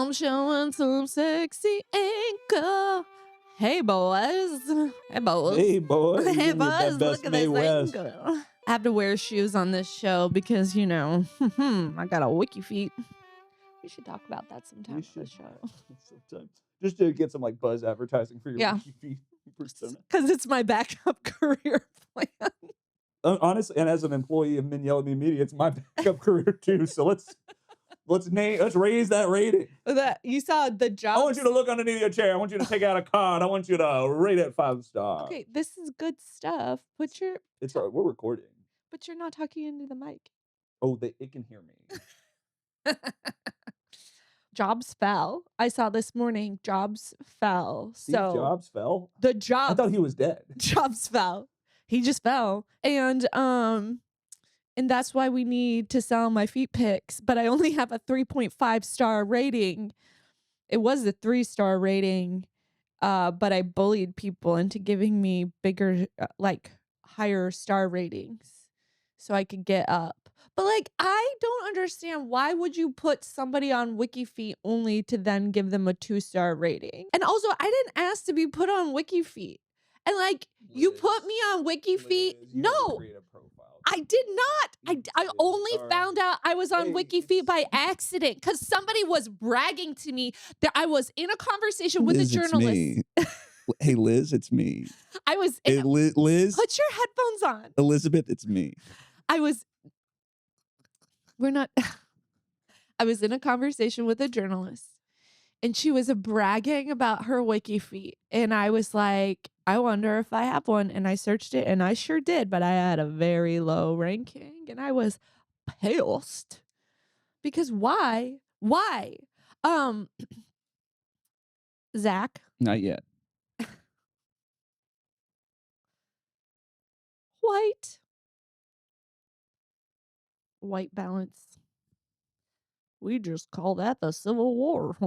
I'm showing some sexy ankle. Hey, boys. Hey, boys. Hey, boys. Hey, Give me that boys. best Look at this Midwest. ankle. I have to wear shoes on this show because, I got a WikiFeet. We should talk about that sometime on the show. Sometimes. Just to get some like buzz advertising for your WikiFeet persona. Because it's my backup career plan. Honestly, and as an employee of Men Yell at Me Media, it's my backup career too. So let's raise that rating. That you saw the job. I want you to look underneath your chair. I want you to take out a card. I want you to rate it 5 stars. Okay, this is good stuff. We're recording. But you're not talking into the mic. Oh, it can hear me. Jobs fell. I saw this morning. Jobs fell. Steve Jobs fell? The job. I thought he was dead. Jobs fell. He just fell. And that's why we need to sell my feet pics. But I only have a 3.5 star rating. It was a 3-star rating. But I bullied people into giving me bigger, higher star ratings so I could get up. But I don't understand, why would you put somebody on WikiFeet only to then give them a 2-star rating? And also, I didn't ask to be put on WikiFeet. And you put me on WikiFeet. Liz, No, I did not. I only found out I was on WikiFeet by accident because somebody was bragging to me that I was in a conversation with Liz, a journalist. It's me. Hey, Liz, it's me. I was Liz. Put your headphones on. Elizabeth, it's me. I was in a conversation with a journalist and she was bragging about her WikiFeet. And I was like, I wonder if I have one. And I searched it and I sure did, but I had a very low ranking and I was pissed. Because why? Why? Zach? Not yet. White balance. We just call that the Civil War.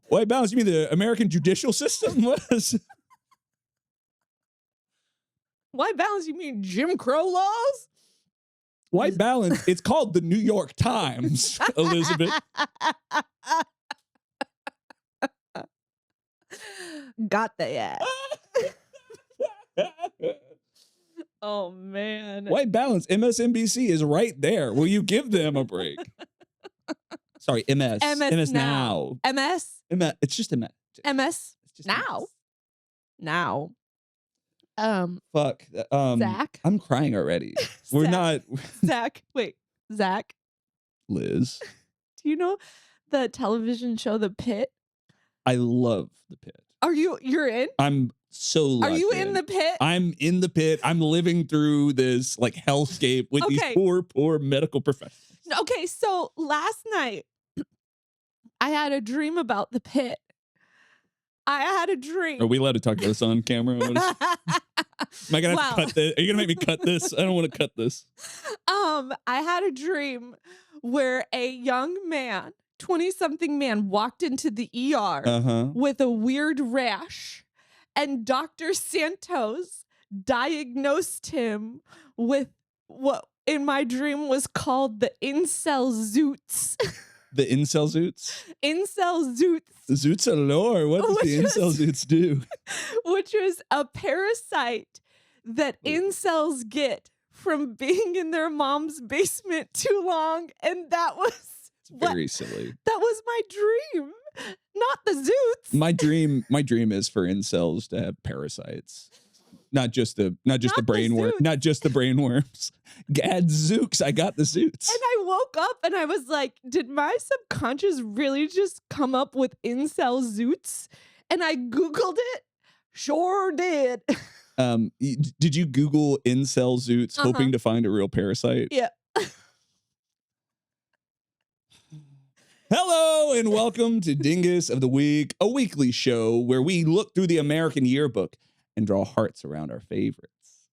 White balance? You mean the American judicial system? White balance? You mean Jim Crow laws? White balance? It's called the New York Times, Elizabeth. Got the ass. Oh, man. White balance. MSNBC is right there. Will you give them a break? Sorry, MS. MS now. MS? It's just MS. MS now. Now. Fuck. Zach? I'm crying already. We're not. Zach. Wait. Zach? Liz. Do you know the television show The Pit? I love The Pit. You're in? I'm so Are you in The Pit? I'm in The Pit. I'm living through this hellscape with these poor medical professionals. Okay, so last night I had a dream about The Pit. I had a dream. Are we allowed to talk about this on camera? Am I gonna have to cut this? Are you gonna make me cut this? I don't want to cut this. I had a dream where a young man, 20-something man, walked into the ER with a weird rash, and Dr. Santos diagnosed him with what in my dream was called the incel zoots. The incel zoots? Incel zoots. The zoots are lore. What does the incel zoots do? Which was a parasite that incels get from being in their mom's basement too long. And that was very silly. That was my dream, not the zoots. My dream is for incels to have parasites. Not just the brain worm, not just the brain worms. Gadzooks, I got the zoots. And I woke up and I was like, did my subconscious really just come up with incel zoots? And I Googled it. Sure did. Did you Google incel zoots hoping to find a real parasite? Yeah. Hello and welcome to Dingus of the Week, a weekly show where we look through the American yearbook and draw hearts around our favorites.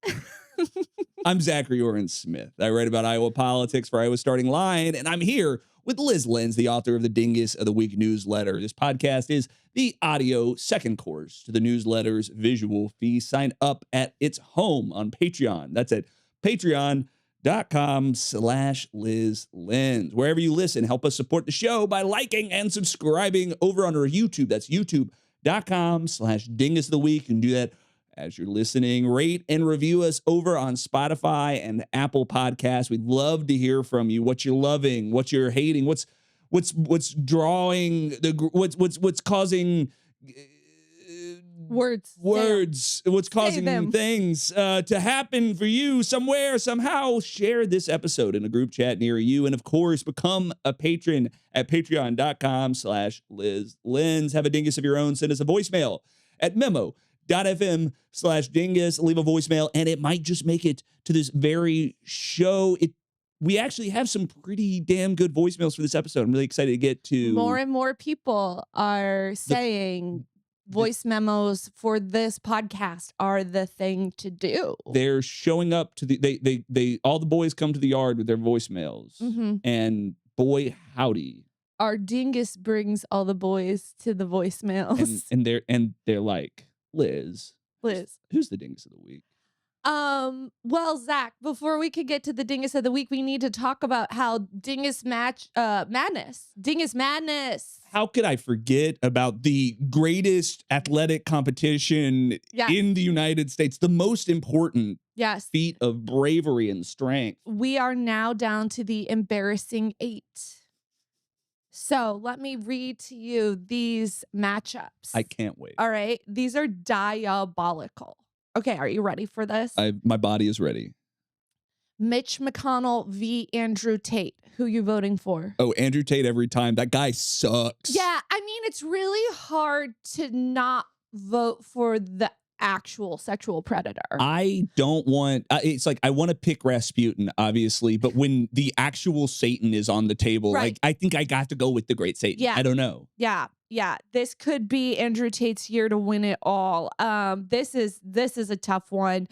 I'm Zachary Oren Smith. I write about Iowa politics for Iowa Starting Line, and I'm here with Lyz, Lenz, the author of the Dingus of the Week newsletter. This podcast is the audio second course to the newsletter's visual feast. Sign up at its home on Patreon. That's at patreon.com/LyzLenz. Wherever you listen, help us support the show by liking and subscribing over on our YouTube. That's youtube.com/Dingus of the Week. You can do that as you're listening. Rate and review us over on Spotify and Apple Podcasts. We'd love to hear from you. What you're loving, what you're hating, what's drawing the what's causing words, what's causing things to happen for you somewhere, somehow. Share this episode in a group chat near you, and of course become a patron at patreon.com/LyzLenz. Have a dingus of your own. Send us a voicemail at memo.fm/dingus. Leave a voicemail and it might just make it to this very show. We actually have some pretty damn good voicemails for this episode. I'm really excited to get to. More and more people are saying voice memos for this podcast are the thing to do. They're showing up to they all the boys come to the yard with their voicemails. And boy howdy, our dingus brings all the boys to the voicemails. And they're like, Lyz, who's the dingus of the week? Well, Zach, before we could get to the dingus of the week, we need to talk about how dingus madness. How could I forget about the greatest athletic competition in the United States, the most important feat of bravery and strength? We are now down to the embarrassing 8. So let me read to you these matchups. I can't wait. All right. These are diabolical. Okay, are you ready for this? My body is ready. Mitch McConnell v. Andrew Tate. Who you voting for? Oh, Andrew Tate every time. That guy sucks. Yeah, I mean, it's really hard to not vote for the actual sexual predator. I don't want, it's like, I want to pick Rasputin, obviously, but when the actual Satan is on the table, like, I think I got to go with the great Satan. Yeah. I don't know. Yeah. This could be Andrew Tate's year to win it all. This is a tough one.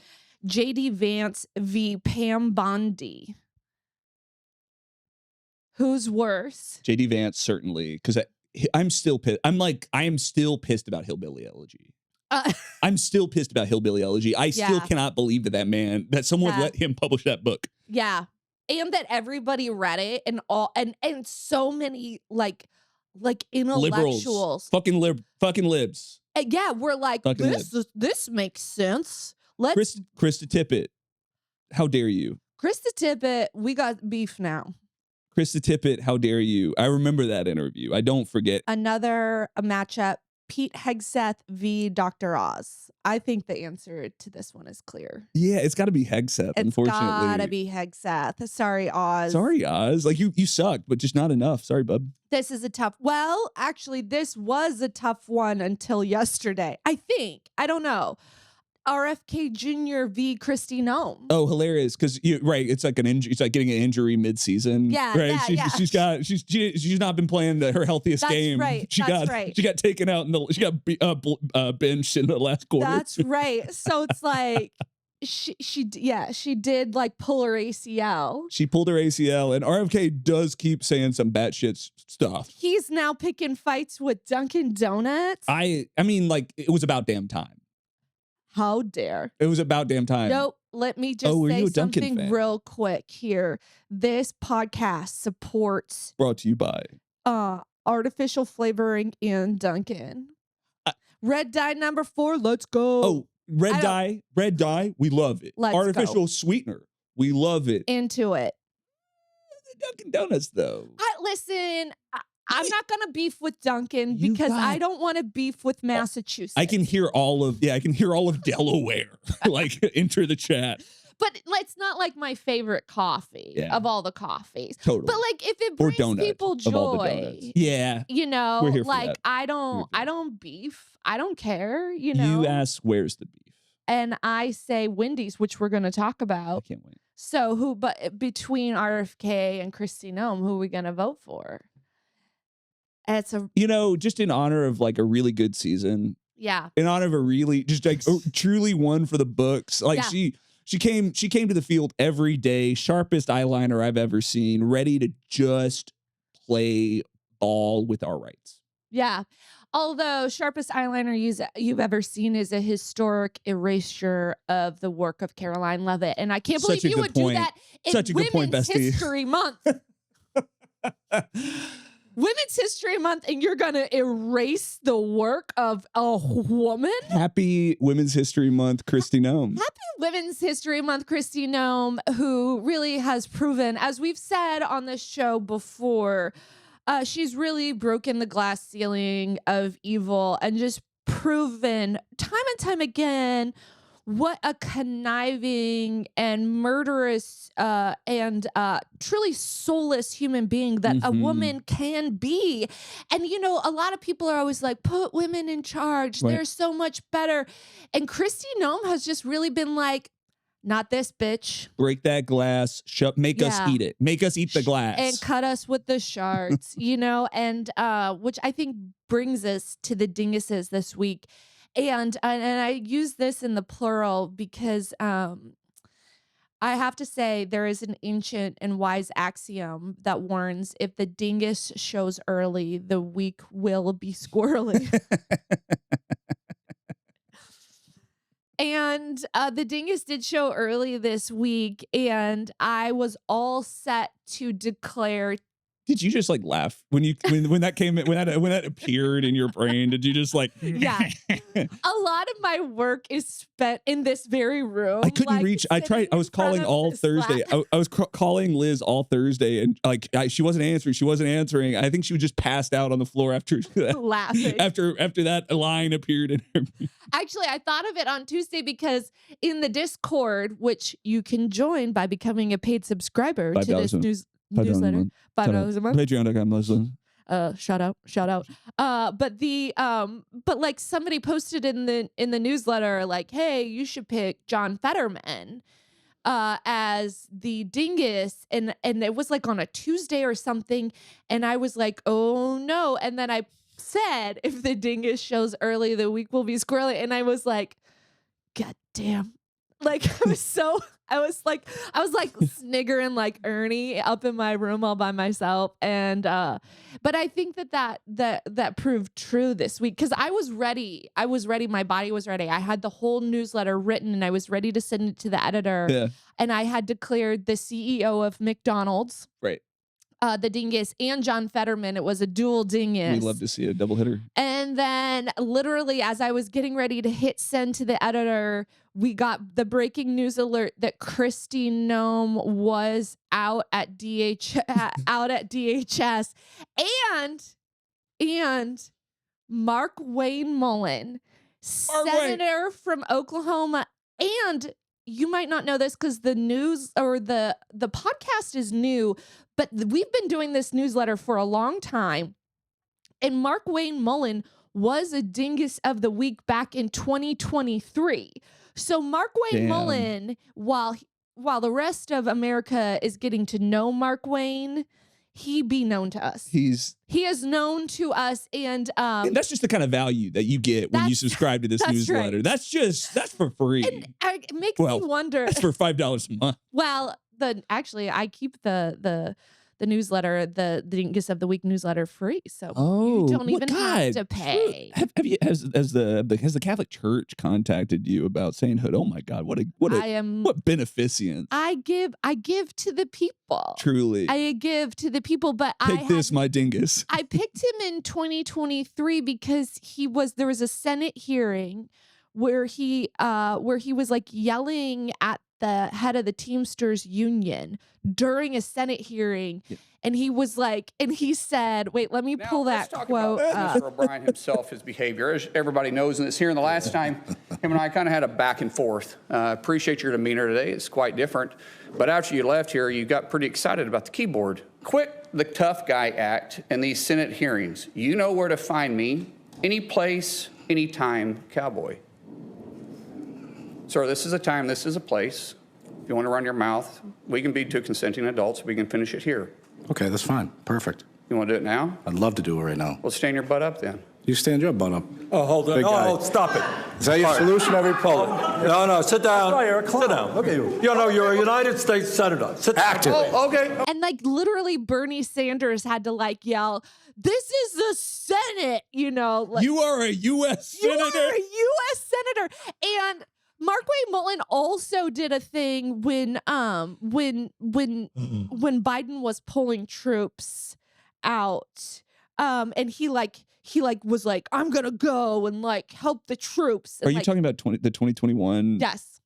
JD Vance v. Pam Bondi. Who's worse? JD Vance, certainly, because I'm still pissed. I am still pissed about Hillbilly Elegy. I'm still pissed about Hillbilly Elegy. I still cannot believe that someone let him publish that book. Yeah. And that everybody read it and so many like intellectuals. Liberals. Fucking libs. Yeah, we're like, this makes sense. Krista Tippett. How dare you? Krista Tippett, we got beef now. Krista Tippett, how dare you? I remember that interview. I don't forget. Another matchup, Pete Hegseth v. Dr. Oz. I think the answer to this one is clear. Yeah, it's got to be Hegseth, unfortunately. It's got to be Hegseth. Sorry, Oz. Sorry, Oz. Like, you sucked, but just not enough. Sorry, bub. This is a tough... Well, actually, this was a tough one until yesterday. I think. I don't know. RFK Jr. v. Kristie Noem. Oh, hilarious! Because it's like an injury. It's like getting an injury mid-season. Yeah, right. She's not been playing her healthiest game. Right. She got taken out she got benched in the last quarter. That's right. So it's like she did like pull her ACL. She pulled her ACL, and RFK does keep saying some batshit stuff. He's now picking fights with Dunkin' Donuts. I mean, like, it was about damn time. How dare. It was about damn time. Nope. Let me just say something real quick here. This podcast supports... Brought to you by... artificial flavoring in Dunkin'. Red dye number 4. Let's go. Oh, red dye. We love it. Artificial sweetener. We love it. Into it. Dunkin' Donuts, though. Listen... I'm not going to beef with Dunkin' because I don't want to beef with Massachusetts. I can hear all of Delaware like enter the chat. But it's not like my favorite coffee of all the coffees. Totally. But like if it brings people joy, you know, we're here for like that. I don't beef. I don't care, you know. You ask where's the beef? And I say Wendy's, which we're going to talk about. I can't wait. So between RFK and Kristie Noem, who are we going to vote for? It's just in honor of like a really good season. Yeah. In honor of a really just like truly one for the books. Like she came to the field every day, sharpest eyeliner I've ever seen, ready to just play ball with our rights. Yeah. Although sharpest eyeliner you've ever seen is a historic erasure of the work of Caroline Leavitt. And I can't believe you would do that in Women's History Month. Women's History Month, and you're going to erase the work of a woman? Happy Women's History Month, Kristie Noem. Happy Women's History Month, Kristie Noem, who really has proven, as we've said on this show before, she's really broken the glass ceiling of evil and just proven time and time again what a conniving and murderous and truly soulless human being that a woman can be. And, you know, a lot of people are always like, put women in charge. Right. They're so much better. And Kristie Noem has just really been like, not this bitch. Break that glass. Make us eat it. Make us eat the glass. And cut us with the shards, you know, and which I think brings us to the dinguses this week. And I use this in the plural because I have to say there is an ancient and wise axiom that warns if the dingus shows early, the week will be squirrely. And the dingus did show early this week, and I was all set to declare. Did you just like laugh when that came when that appeared in your brain? Did you just like? Yeah. A lot of my work is spent in this very room. I couldn't reach. I tried. I was calling all Thursday. I was calling Lyz all Thursday, and like she wasn't answering. She wasn't answering. I think she was just passed out on the floor after laughing after that line appeared in her. Actually, I thought of it on Tuesday because in the Discord, which you can join by becoming a paid subscriber to this newsletter, $5 a month. Patreon.com/Lyz. Shout out. But like somebody posted in the newsletter, like, hey, you should pick John Fetterman as the dingus, and it was like on a Tuesday or something, and I was like, oh no, and then I said, if the dingus shows early, the week will be squirrely, and I was like, god damn. Like I was like sniggering like Ernie up in my room all by myself. And but I think that proved true this week because I was ready. My body was ready. I had the whole newsletter written and I was ready to send it to the editor. Yeah. And I had declared the CEO of McDonald's. Right. The dingus and John Fetterman. It was a dual dingus. We love to see a double hitter. And then literally as I was getting ready to hit send to the editor, we got the breaking news alert that Kristie Noem was out at DHS and Markwayne Mullin, senator from Oklahoma, and you might not know this because the news or the podcast is new, but we've been doing this newsletter for a long time. And Markwayne Mullin was a dingus of the week back in 2023. So Markwayne Mullin, while the rest of America is getting to know Markwayne, he be known to us. He is known to us, and that's just the kind of value that you get when you subscribe to this newsletter. Right. That's for free. And it makes me wonder. That's for $5 a month. Well, I keep the newsletter, the Dingus of the Week newsletter free, so you don't even have to pay. Has the Catholic Church contacted you about saying, "Oh my God, what beneficence"? I give to the people. Truly, I give to the people. But my dingus. I picked him in 2023 because there was a Senate hearing where he was like yelling at the head of the Teamsters union during a Senate hearing. Yeah. And he was like, and he said, wait, let me pull that quote up. Mr. O'Brien himself, his behavior, as everybody knows in this hearing, the last time him and I kind of had a back and forth. Appreciate your demeanor today. It's quite different. But after you left here, you got pretty excited about the keyboard. Quit the tough guy act in these Senate hearings. You know where to find me. Any place, anytime, cowboy. Sir, this is a time, this is a place. If you want to run your mouth, we can be two consenting adults. We can finish it here. Okay, that's fine. Perfect. You want to do it now? I'd love to do it right now. Well, stand your butt up then. You stand your butt up. Oh, hold on. Big guy. Oh, stop it. Is that your solution every poll? No, sit down. Sit down. Look at you. You know, you're a United States Senator. Sit down. Active. Oh, okay. And like literally Bernie Sanders had to like yell, "This is the Senate," you know. Like, You are a U.S. you senator. are a U.S. senator. And Markwayne Mullin also did a thing when Biden was pulling troops out. And he was like, "I'm gonna go and like help the troops." And, Are you talking about the 2021? Yes.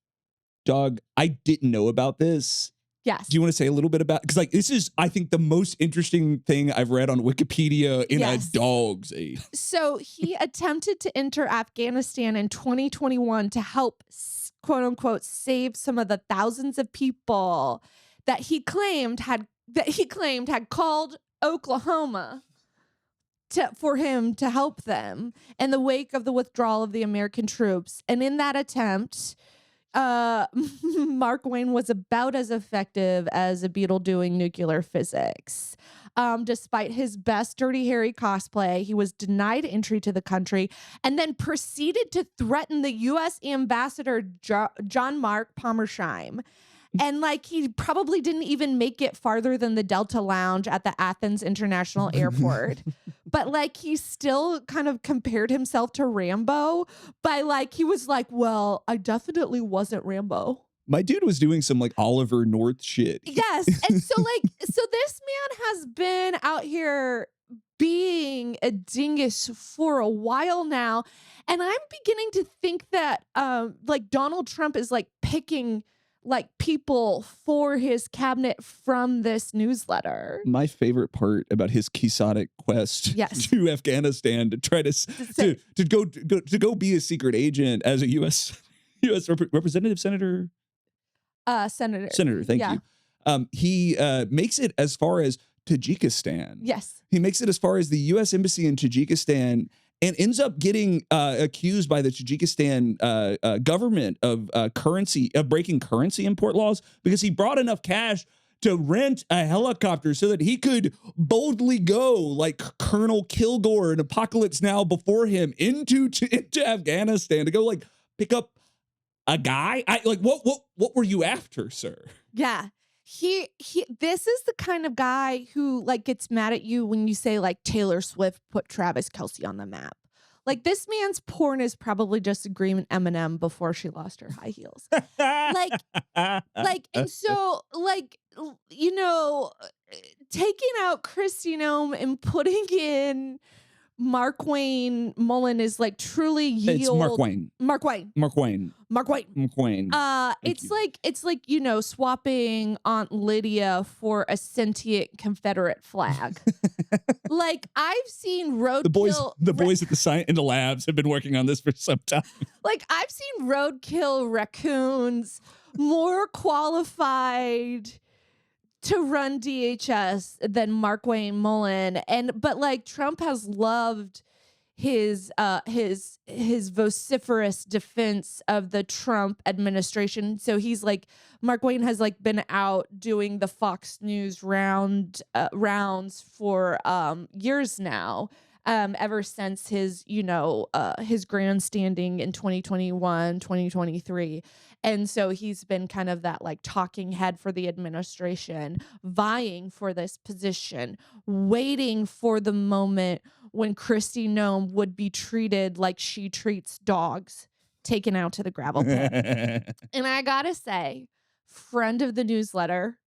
Dog, I didn't know about this. Yes. Do you want to say a little bit about, because like this is, I think, the most interesting thing I've read on Wikipedia in Yes. a dog's age. So he attempted to enter Afghanistan in 2021 to help, quote unquote, save some of the thousands of people that he claimed had called Oklahoma for him to help them in the wake of the withdrawal of the American troops. And in that attempt, Markwayne was about as effective as a beetle doing nuclear physics. Despite his best Dirty Harry cosplay, he was denied entry to the country and then proceeded to threaten the U.S. ambassador, John Mark Pommersheim. And like he probably didn't even make it farther than the Delta Lounge at the Athens International Airport. But like he still kind of compared himself to Rambo by like, he was like, "Well, I definitely wasn't Rambo." My dude was doing some like Oliver North shit. Yes. And so this man has been out here being a dingus for a while now. And I'm beginning to think that like Donald Trump is like picking like people for his cabinet from this newsletter. My favorite part about his quixotic quest Yes. to Afghanistan to try to go be a secret agent as a U.S. representative, senator. Senator, thank Yeah. you. He makes it as far as Tajikistan. Yes. He makes it as far as the U.S. Embassy in Tajikistan and ends up getting accused by the Tajikistan government of breaking currency import laws because he brought enough cash to rent a helicopter so that he could boldly go like Colonel Kilgore in Apocalypse Now before him into Afghanistan to go like pick up a guy. What were you after, sir? Yeah. He this is the kind of guy who like gets mad at you when you say like Taylor Swift put Travis Kelce on the map. Like this man's porn is probably just agreeing Eminem before she lost her high heels. And so like, you know, taking out Kristie Noem and putting in Markwayne Mullin is like truly yield. It's Markwayne. It's like, you know, swapping Aunt Lydia for a sentient Confederate flag. Like I've seen roadkill. The boys at in the labs have been working on this for some time. Like I've seen roadkill raccoons more qualified to run DHS than Markwayne Mullin. But like Trump has loved his vociferous defense of the Trump administration. So he's like, Markwayne has like been out doing the Fox News rounds for years now. Ever since his grandstanding in 2021, 2023. And so he's been kind of that like talking head for the administration, vying for this position, waiting for the moment when Kristie Noem would be treated like she treats dogs, taken out to the gravel pit. And I gotta say, friend of the newsletter,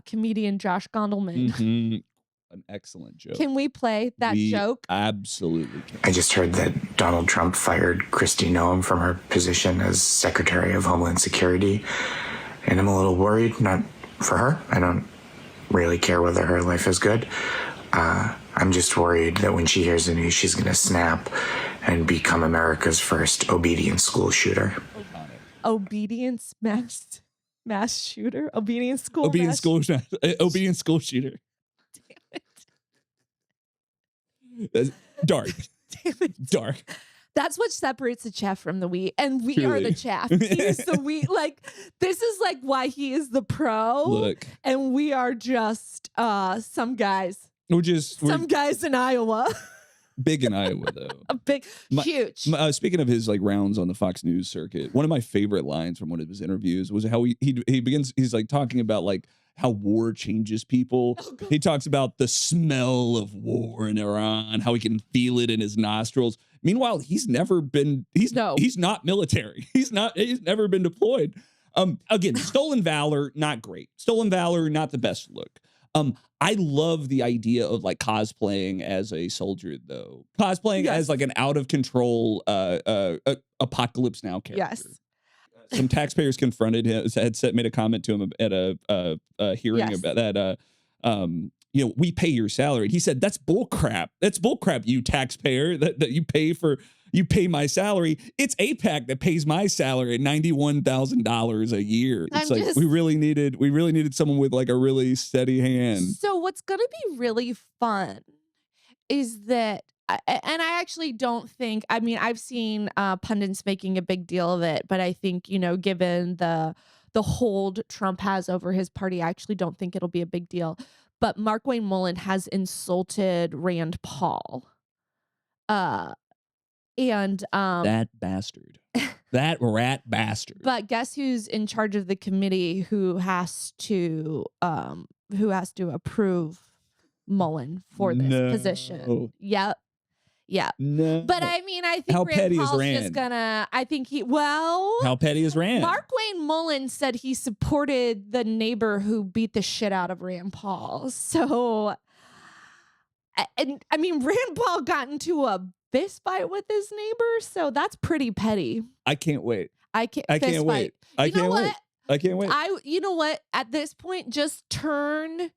comedian Josh Gondelman. Mm-hmm. An excellent joke. Can we play that joke? Absolutely can. I just heard that Donald Trump fired Kristi Noem from her position as Secretary of Homeland Security. And I'm a little worried, not for her. I don't really care whether her life is good. I'm just worried that when she hears the news, she's going to snap and become America's first obedience school shooter. Obedience mass shooter? Obedience school Obedience school shooter. Dark. Damn it. Dark. That's what separates the chaff from the wheat. And we are Truly. the chaff. He's the wheat. Like, this is like why he is the pro. Look. And we are just some guys. We're Some guys in Iowa. Big in Iowa, though. A big, huge. Speaking of his like rounds on the Fox News circuit, one of my favorite lines from one of his interviews was how he begins. He's like talking about like how war changes people. He talks about the smell of war in Iran, how he can feel it in his nostrils. Meanwhile, he's never been. He's not military. He's never been deployed. Again, stolen valor, not great. Stolen valor, not the best look. I love the idea of like cosplaying as a soldier, though. Cosplaying as like an out of control Apocalypse Now character. Yes. Some taxpayers confronted him, made a comment to him at a hearing about that. We pay your salary. He said, "That's bull crap. That's bull crap, you taxpayer, that you pay my salary. It's AIPAC that pays my salary at $91,000 a year." It's we really needed someone with like a really steady hand. So what's going to be really fun is that, and I actually don't think, I mean, I've seen pundits making a big deal of it, but I think, given the hold Trump has over his party, I actually don't think it'll be a big deal. But Markwayne Mullin has insulted Rand Paul. And that bastard. That rat bastard. But guess who's in charge of the committee who has to approve Mullin for this position? Yep. Yeah. No. But I mean, I think how Rand petty Paul's is Rand? just gonna, I think how petty is Rand? Markwayne Mullin said he supported the neighbor who beat the shit out of Rand Paul. So, and I mean, Rand Paul got into a fist fight with his neighbor. So that's pretty petty. I can't wait. I can't wait. I can't wait. I can't wait. You know what? At this point, just turn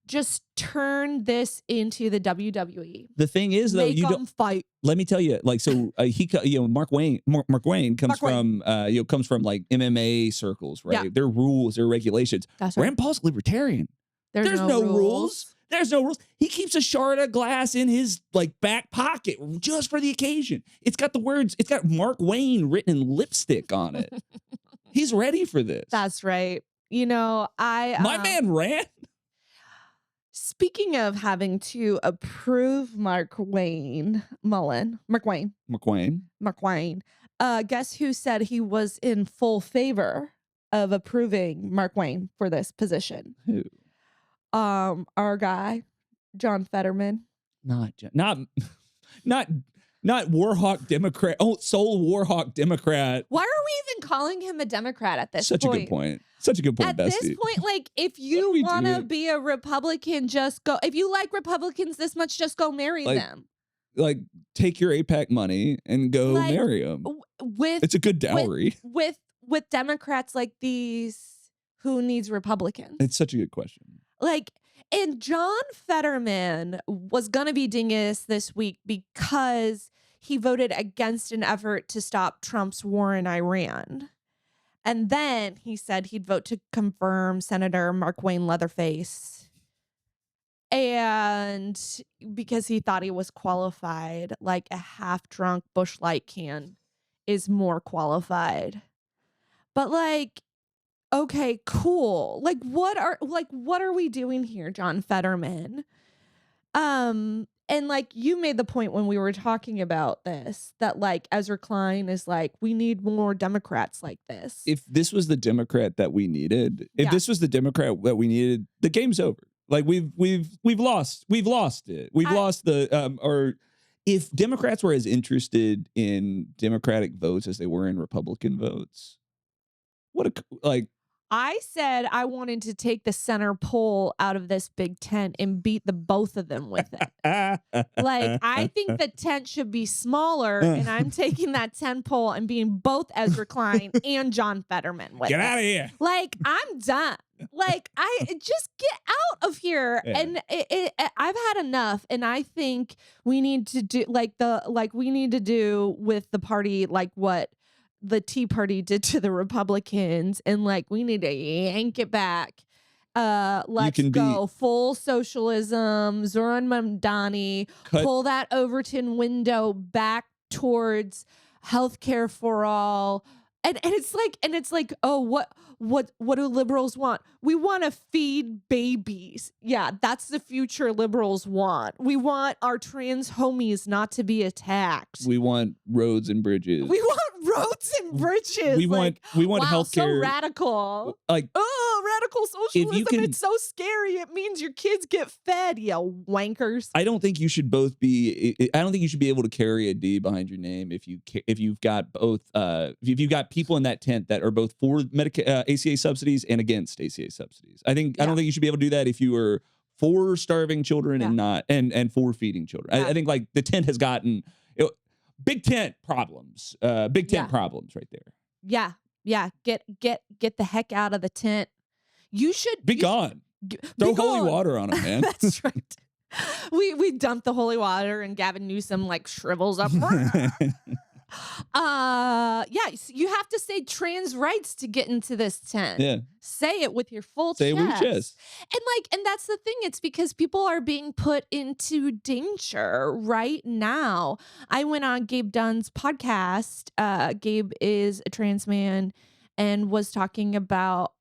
this into the WWE. The thing is, though, you don't fight. Let me tell you, like, so Markwayne comes from like MMA circles, right? Yeah. There are rules, there are regulations. That's right. Rand Paul's libertarian. There's no rules. There's no rules. He keeps a shard of glass in his like back pocket just for the occasion. It's got Mark Wayne written in lipstick on it. He's ready for this. That's right. My man Rand. Speaking of having to approve Markwayne Mullin, guess who said he was in full favor of approving Markwayne for this position? Who? Our guy, John Fetterman. Not Warhawk Democrat. Oh, sole Warhawk Democrat. Why are we even calling him a Democrat at this point? Such a good point. Such a good point, At Bestie. this point, like, if you want to be a Republican, just go. If you like Republicans this much, just go marry them. Like, take your AIPAC money and go marry them. It's a good dowry. With Democrats like these, who needs Republicans? It's such a good question. Like, and John Fetterman was going to be Dingus this week because he voted against an effort to stop Trump's war in Iran. And then he said he'd vote to confirm Senator Markwayne Leatherface. And because he thought he was qualified, like a half-drunk Busch Light can is more qualified. But like, okay, cool. Like, what are we doing here, John Fetterman? And like, you made the point when we were talking about this that like Ezra Klein is like, we need more Democrats like this. If this was the Democrat that we needed, the game's over. Like we've lost it. We've lost the or if Democrats were as interested in Democratic votes as they were in Republican votes, I said I wanted to take the center pole out of this big tent and beat the both of them with it. Like, I think the tent should be smaller, and I'm taking that tent pole and being both Ezra Klein and John Fetterman with it. Get out of here. Like, I'm done. Like, I just get out of here. Yeah. And I've had enough. And I think we need to do we need to do with the party, like what the Tea Party did to the Republicans, and like we need to yank it back. Let's go full socialism, Zoran Mamdani, pull that Overton window back towards healthcare for all, And it's like, oh, what do liberals want? We want to feed babies. Yeah, that's the future liberals want. We want our trans homies not to be attacked. We want roads and bridges. We want roads and bridges. We want wow, healthcare. So radical. Like, oh, radical socialism. It's so scary. It means your kids get fed, you wankers. I don't think you should both be. I don't think you should be able to carry a D behind your name if you've got both. If you've got people in that tent that are both for ACA subsidies and against ACA subsidies. I don't think you should be able to do that if you are for starving children and not and for feeding children. I think like the tent has gotten big tent problems. Big tent problems right there. Yeah. Get the heck out of the tent. You should be gone. Throw holy water on it, man. That's right. We dumped the holy water and Gavin Newsom like shrivels up. You have to say trans rights to get into this tent. Yeah. Say it with your full chest. Say it with your chest. And that's the thing. It's because people are being put into danger right now. I went on Gabe Dunn's podcast. Gabe is a trans man and was talking about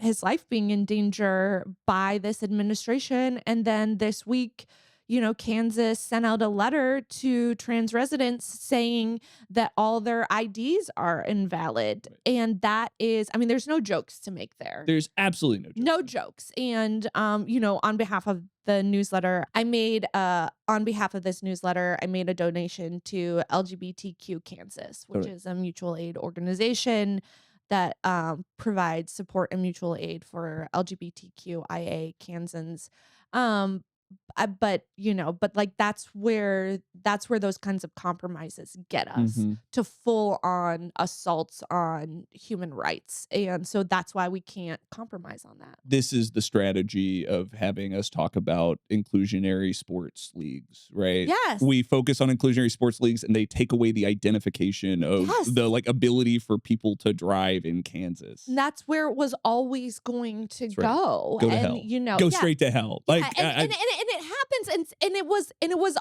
his life being in danger by this administration. And then this week, Kansas sent out a letter to trans residents saying that all their IDs are invalid. Right. And that is, there's no jokes to make there. There's absolutely no jokes. And, on behalf of the newsletter, I made a donation to LGBTQ Kansas, which is a mutual aid organization that provides support and mutual aid for LGBTQIA Kansans. But like that's where those kinds of compromises get us to full on assaults on human rights. And so that's why we can't compromise on that. This is the strategy of having us talk about inclusionary sports leagues, right? Yes. We focus on inclusionary sports leagues and they take away the identification of the like ability for people to drive in Kansas. And that's where it was always going to go. Go to hell. Go straight to hell. Like and it happens and it was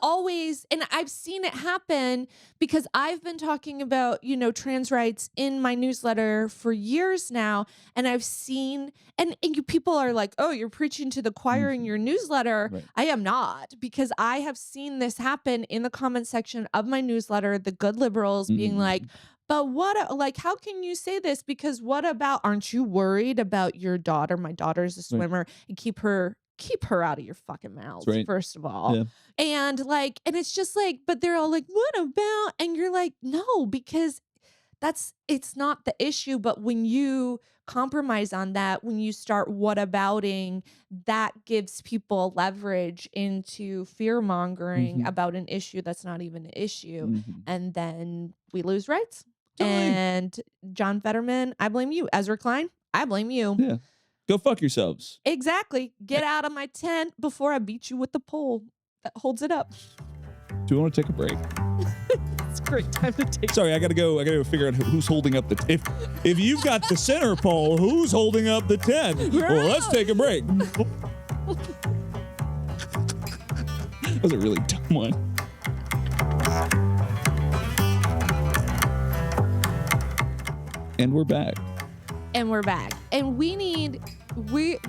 always, and I've seen it happen because I've been talking about trans rights in my newsletter for years now, and I've seen and you people are like, oh, you're preaching to the choir in your newsletter. Right. I am not, because I have seen this happen in the comment section of my newsletter, the good liberals being like, but how can you say this? Because what about, aren't you worried about your daughter? My daughter's a swimmer, and keep her out of your fucking mouths, first of all. Yeah. And it's just like, but they're all like, what about? And you're like, no, because it's not the issue. But when you compromise on that, when you start whatabouting, that gives people leverage into fear mongering about an issue that's not even an issue. And then we lose rights. And John Fetterman, I blame you. Ezra Klein, I blame you. Yeah. Go fuck yourselves. Exactly. Get out of my tent before I beat you with the pole that holds it up. Do we want to take a break? It's a great time to take. Sorry, I gotta go figure out who's holding up the if you've got the center pole, who's holding up the tent? Right. Well, let's take a break. That was a really dumb one. And we're back. And we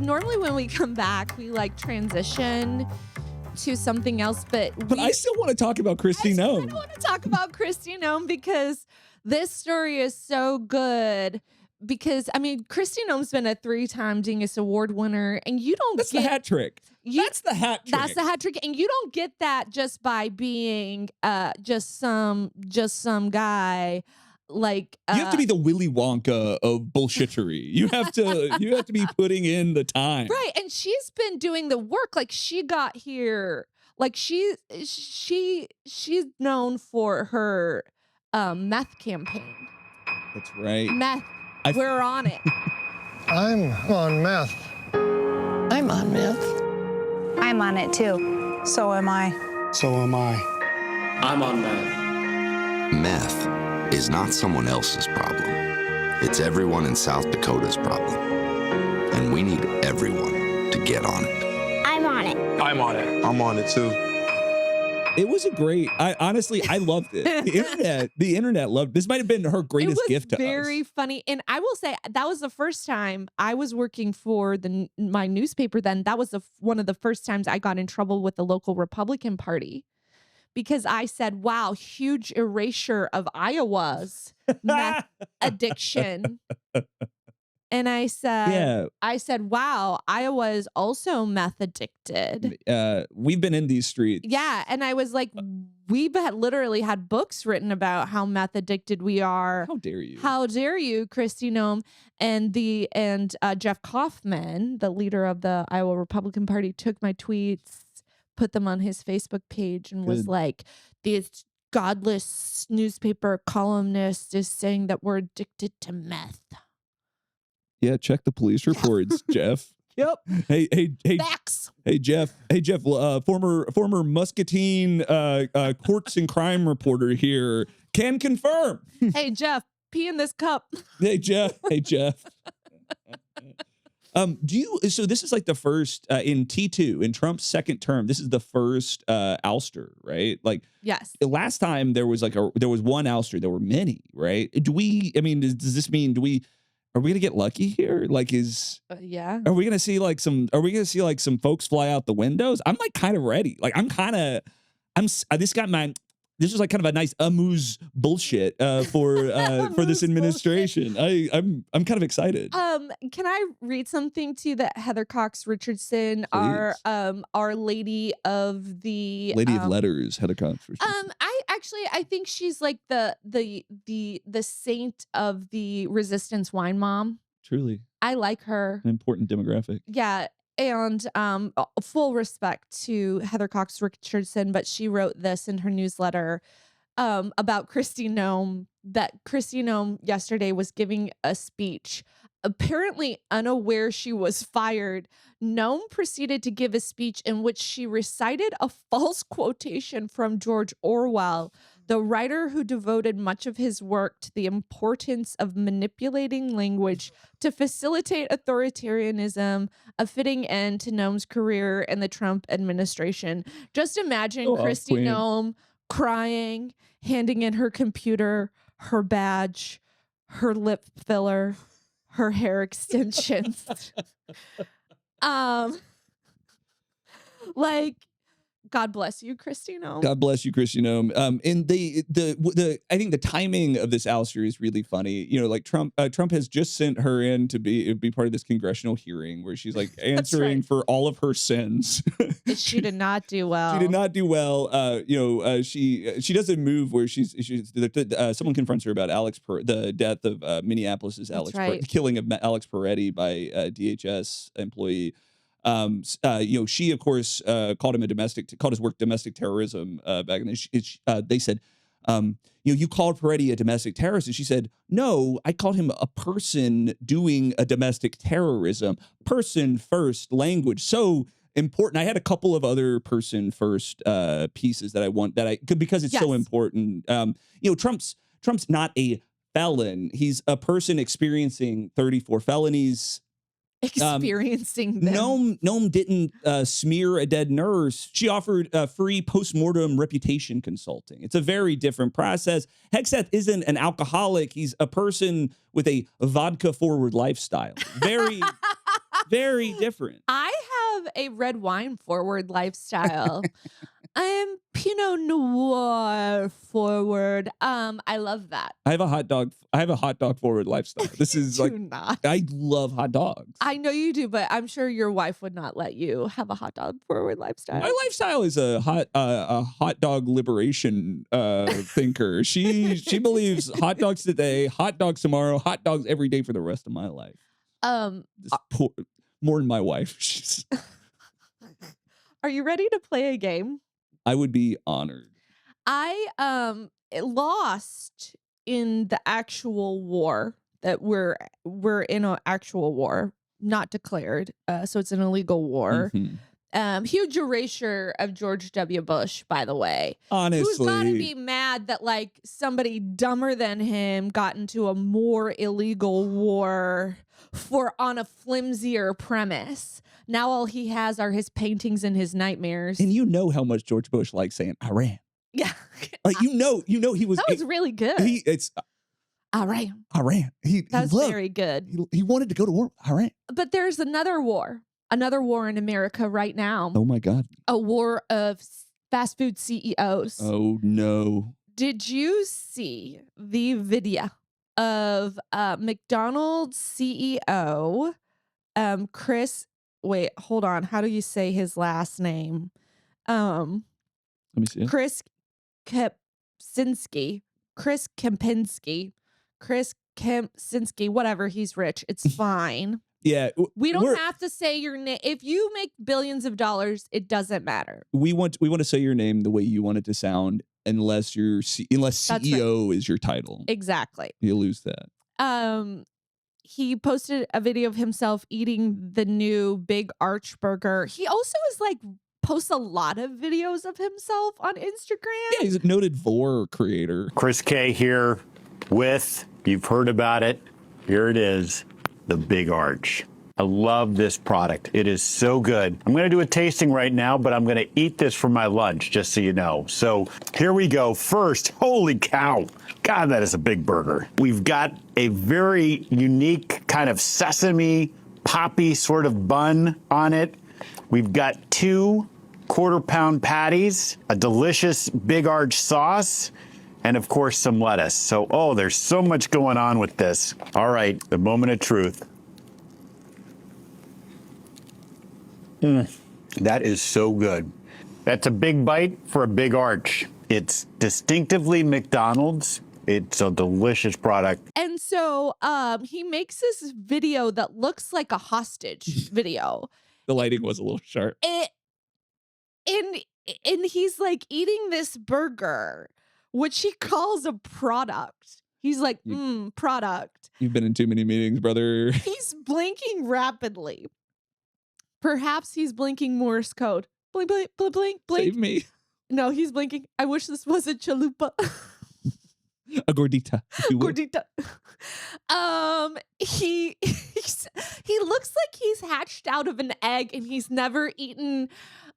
normally when we come back, we transition to something else, but I still want to talk about Kristie Noem. I want to talk about Kristie Noem because this story is so good. Because Kristie Noem's been a 3-time Dingus Award winner, and you don't That's the hat trick. That's the hat trick. And you don't get that just by being just some guy. You have to be the Willy Wonka of bullshittery. You have to be putting in the time. Right. And she's been doing the work. She got here. She's known for her meth campaign. That's right. Meth. We're on it. I'm on meth. I'm on meth. I'm on it too. So am I. So am I. I'm on meth. Meth is not someone else's problem. It's everyone in South Dakota's problem. And we need everyone to get on it. I'm on it. I'm on it. I'm on it too. It was a great. I honestly, I loved it. The internet loved. This might have been her greatest gift to us. Very funny, and I will say that was the first time I was working for my newspaper. Then that was one of the first times I got in trouble with the local Republican Party because I said, "Wow, huge erasure of Iowa's meth addiction." And I said, wow, Iowa is also meth addicted. We've been in these streets. Yeah. And I was like, we've literally had books written about how meth addicted we are. How dare you? How dare you, Kristie Noem. And Jeff Kaufman, the leader of the Iowa Republican Party, took my tweets, put them on his Facebook page, and was like, this godless newspaper columnist is saying that we're addicted to meth. Yeah, check the police reports, Jeff. Yep. Hey, Facts. Hey, Jeff. Former Muscatine courts and crime reporter here can confirm. Hey, Jeff, pee in this cup. Hey, Jeff. So this is like the first in T2 in Trump's second term. This is the first ouster, right? Like, yes. Last time there was one ouster. There were many, right? Does this mean are we gonna get lucky here? Like, yeah. Are we gonna see like some folks fly out the windows? I'm like kind of ready. Like this was like kind of a nice amuse bullshit for this administration. I'm kind of excited. Can I read something to you that Heather Cox Richardson, our lady of the letters, Heather Cox Richardson. I think she's like the saint of the resistance wine mom. Truly. I like her. An important demographic. Yeah. And full respect to Heather Cox Richardson, but she wrote this in her newsletter about Kristie Noem, that Kristie Noem yesterday was giving a speech. Apparently unaware she was fired, Noem proceeded to give a speech in which she recited a false quotation from George Orwell, the writer who devoted much of his work to the importance of manipulating language to facilitate authoritarianism, a fitting end to Noem's career in the Trump administration. Just imagine Kristie Noem crying, handing in her computer, her badge, her lip filler, her hair extensions. Like, God bless you, Kristie Noem. God bless you, Kristie Noem. And I think the timing of this ouster is really funny. You know, like Trump has just sent her in to be part of this congressional hearing where she's like answering for all of her sins. She did not do well. She did not do well. She does a move where someone confronts her about the death of Minneapolis's the killing of Alex Peretti by a DHS employee. She of course called his work domestic terrorism back in the they said, you called Peretti a domestic terrorist, and she said, no, I called him a person doing a domestic terrorism. Person first language, so important. I had a couple of other person first pieces that I want because it's so important. Trump's not a felon. He's a person experiencing 34 felonies. Experiencing them. Noem didn't smear a dead nurse. She offered free postmortem reputation consulting. It's a very different process. Hegseth isn't an alcoholic. He's a person with a vodka-forward lifestyle. Very, very different. I have a red wine forward lifestyle. I'm Pinot Noir forward. I love that. I have a hot dog forward lifestyle. This is I love hot dogs. I know you do, but I'm sure your wife would not let you have a hot dog forward lifestyle. My lifestyle is a hot dog liberation thinker. She believes hot dogs today, hot dogs tomorrow, hot dogs every day for the rest of my life. More than my wife. Are you ready to play a game? I would be honored. I lost in the actual war that we're in an actual war, not declared. So it's an illegal war. Mm-hmm. Huge erasure of George W. Bush, by the way. Honestly. Who's got to be mad that like somebody dumber than him got into a more illegal war on a flimsier premise. Now all he has are his paintings and his nightmares. And you know how much George Bush likes saying Iran. Yeah. Like you know he was. That was really good. It's Iran. That was very good. He wanted to go to war with Iran. But there's another war in America right now. Oh my God. A war of fast food CEOs. Oh no. Did you see the video of McDonald's CEO Chris? Wait, hold on. How do you say his last name? Let me see. Chris Kempczynski. Whatever. He's rich. It's fine. Yeah. We don't have to say your name. If you make billions of dollars, it doesn't matter. We want to say your name the way you want it to sound, unless CEO is your title. Exactly. You lose that. He posted a video of himself eating the new Big Arch Burger. He also posts a lot of videos of himself on Instagram. Yeah, he's a noted vor creator. Chris K here with, you've heard about it, here it is, the Big Arch. I love this product. It is so good. I'm gonna do a tasting right now, but I'm gonna eat this for my lunch, just so you know. So here we go. First, holy cow. God, that is a big burger. We've got a very unique kind of sesame poppy sort of bun on it. We've got 2 quarter-pound patties, a delicious Big Arch sauce, and of course some lettuce. So, there's so much going on with this. All right, the moment of truth. That is so good. That's a big bite for a Big Arch. It's distinctively McDonald's. It's a delicious product. And so he makes this video that looks like a hostage video. The lighting was a little sharp. And he's eating this burger, which he calls a product. He's like, product. You've been in too many meetings, brother. He's blinking rapidly. Perhaps he's blinking Morse code. Blink, blink, blink, blink, blink. Save me. No, he's blinking. I wish this was a chalupa. A gordita. Gordita. He looks like he's hatched out of an egg and he's never eaten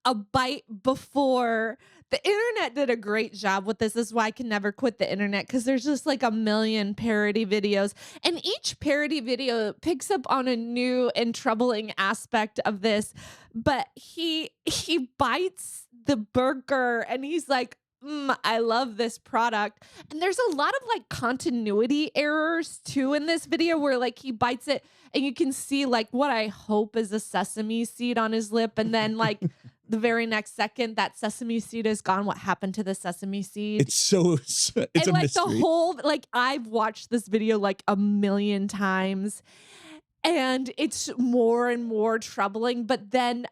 a bite before. The internet did a great job with this. This is why I can never quit the internet, because there's just a million parody videos. And each parody video picks up on a new and troubling aspect of this. But he bites the burger and he's like, I love this product. And there's a lot of continuity errors too in this video where he bites it and you can see what I hope is a sesame seed on his lip. And then the very next second that sesame seed is gone. What happened to the sesame seed? It's a mystery. The whole, I've watched this video a million times and it's more and more troubling. But then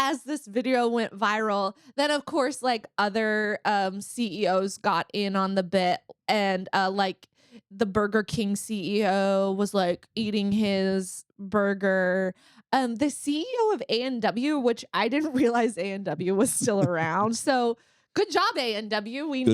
as this video went viral, then of course other CEOs got in on the bit, and the Burger King CEO was eating his burger. The CEO of A&W, which I didn't realize A&W was still around. So good job, A&W.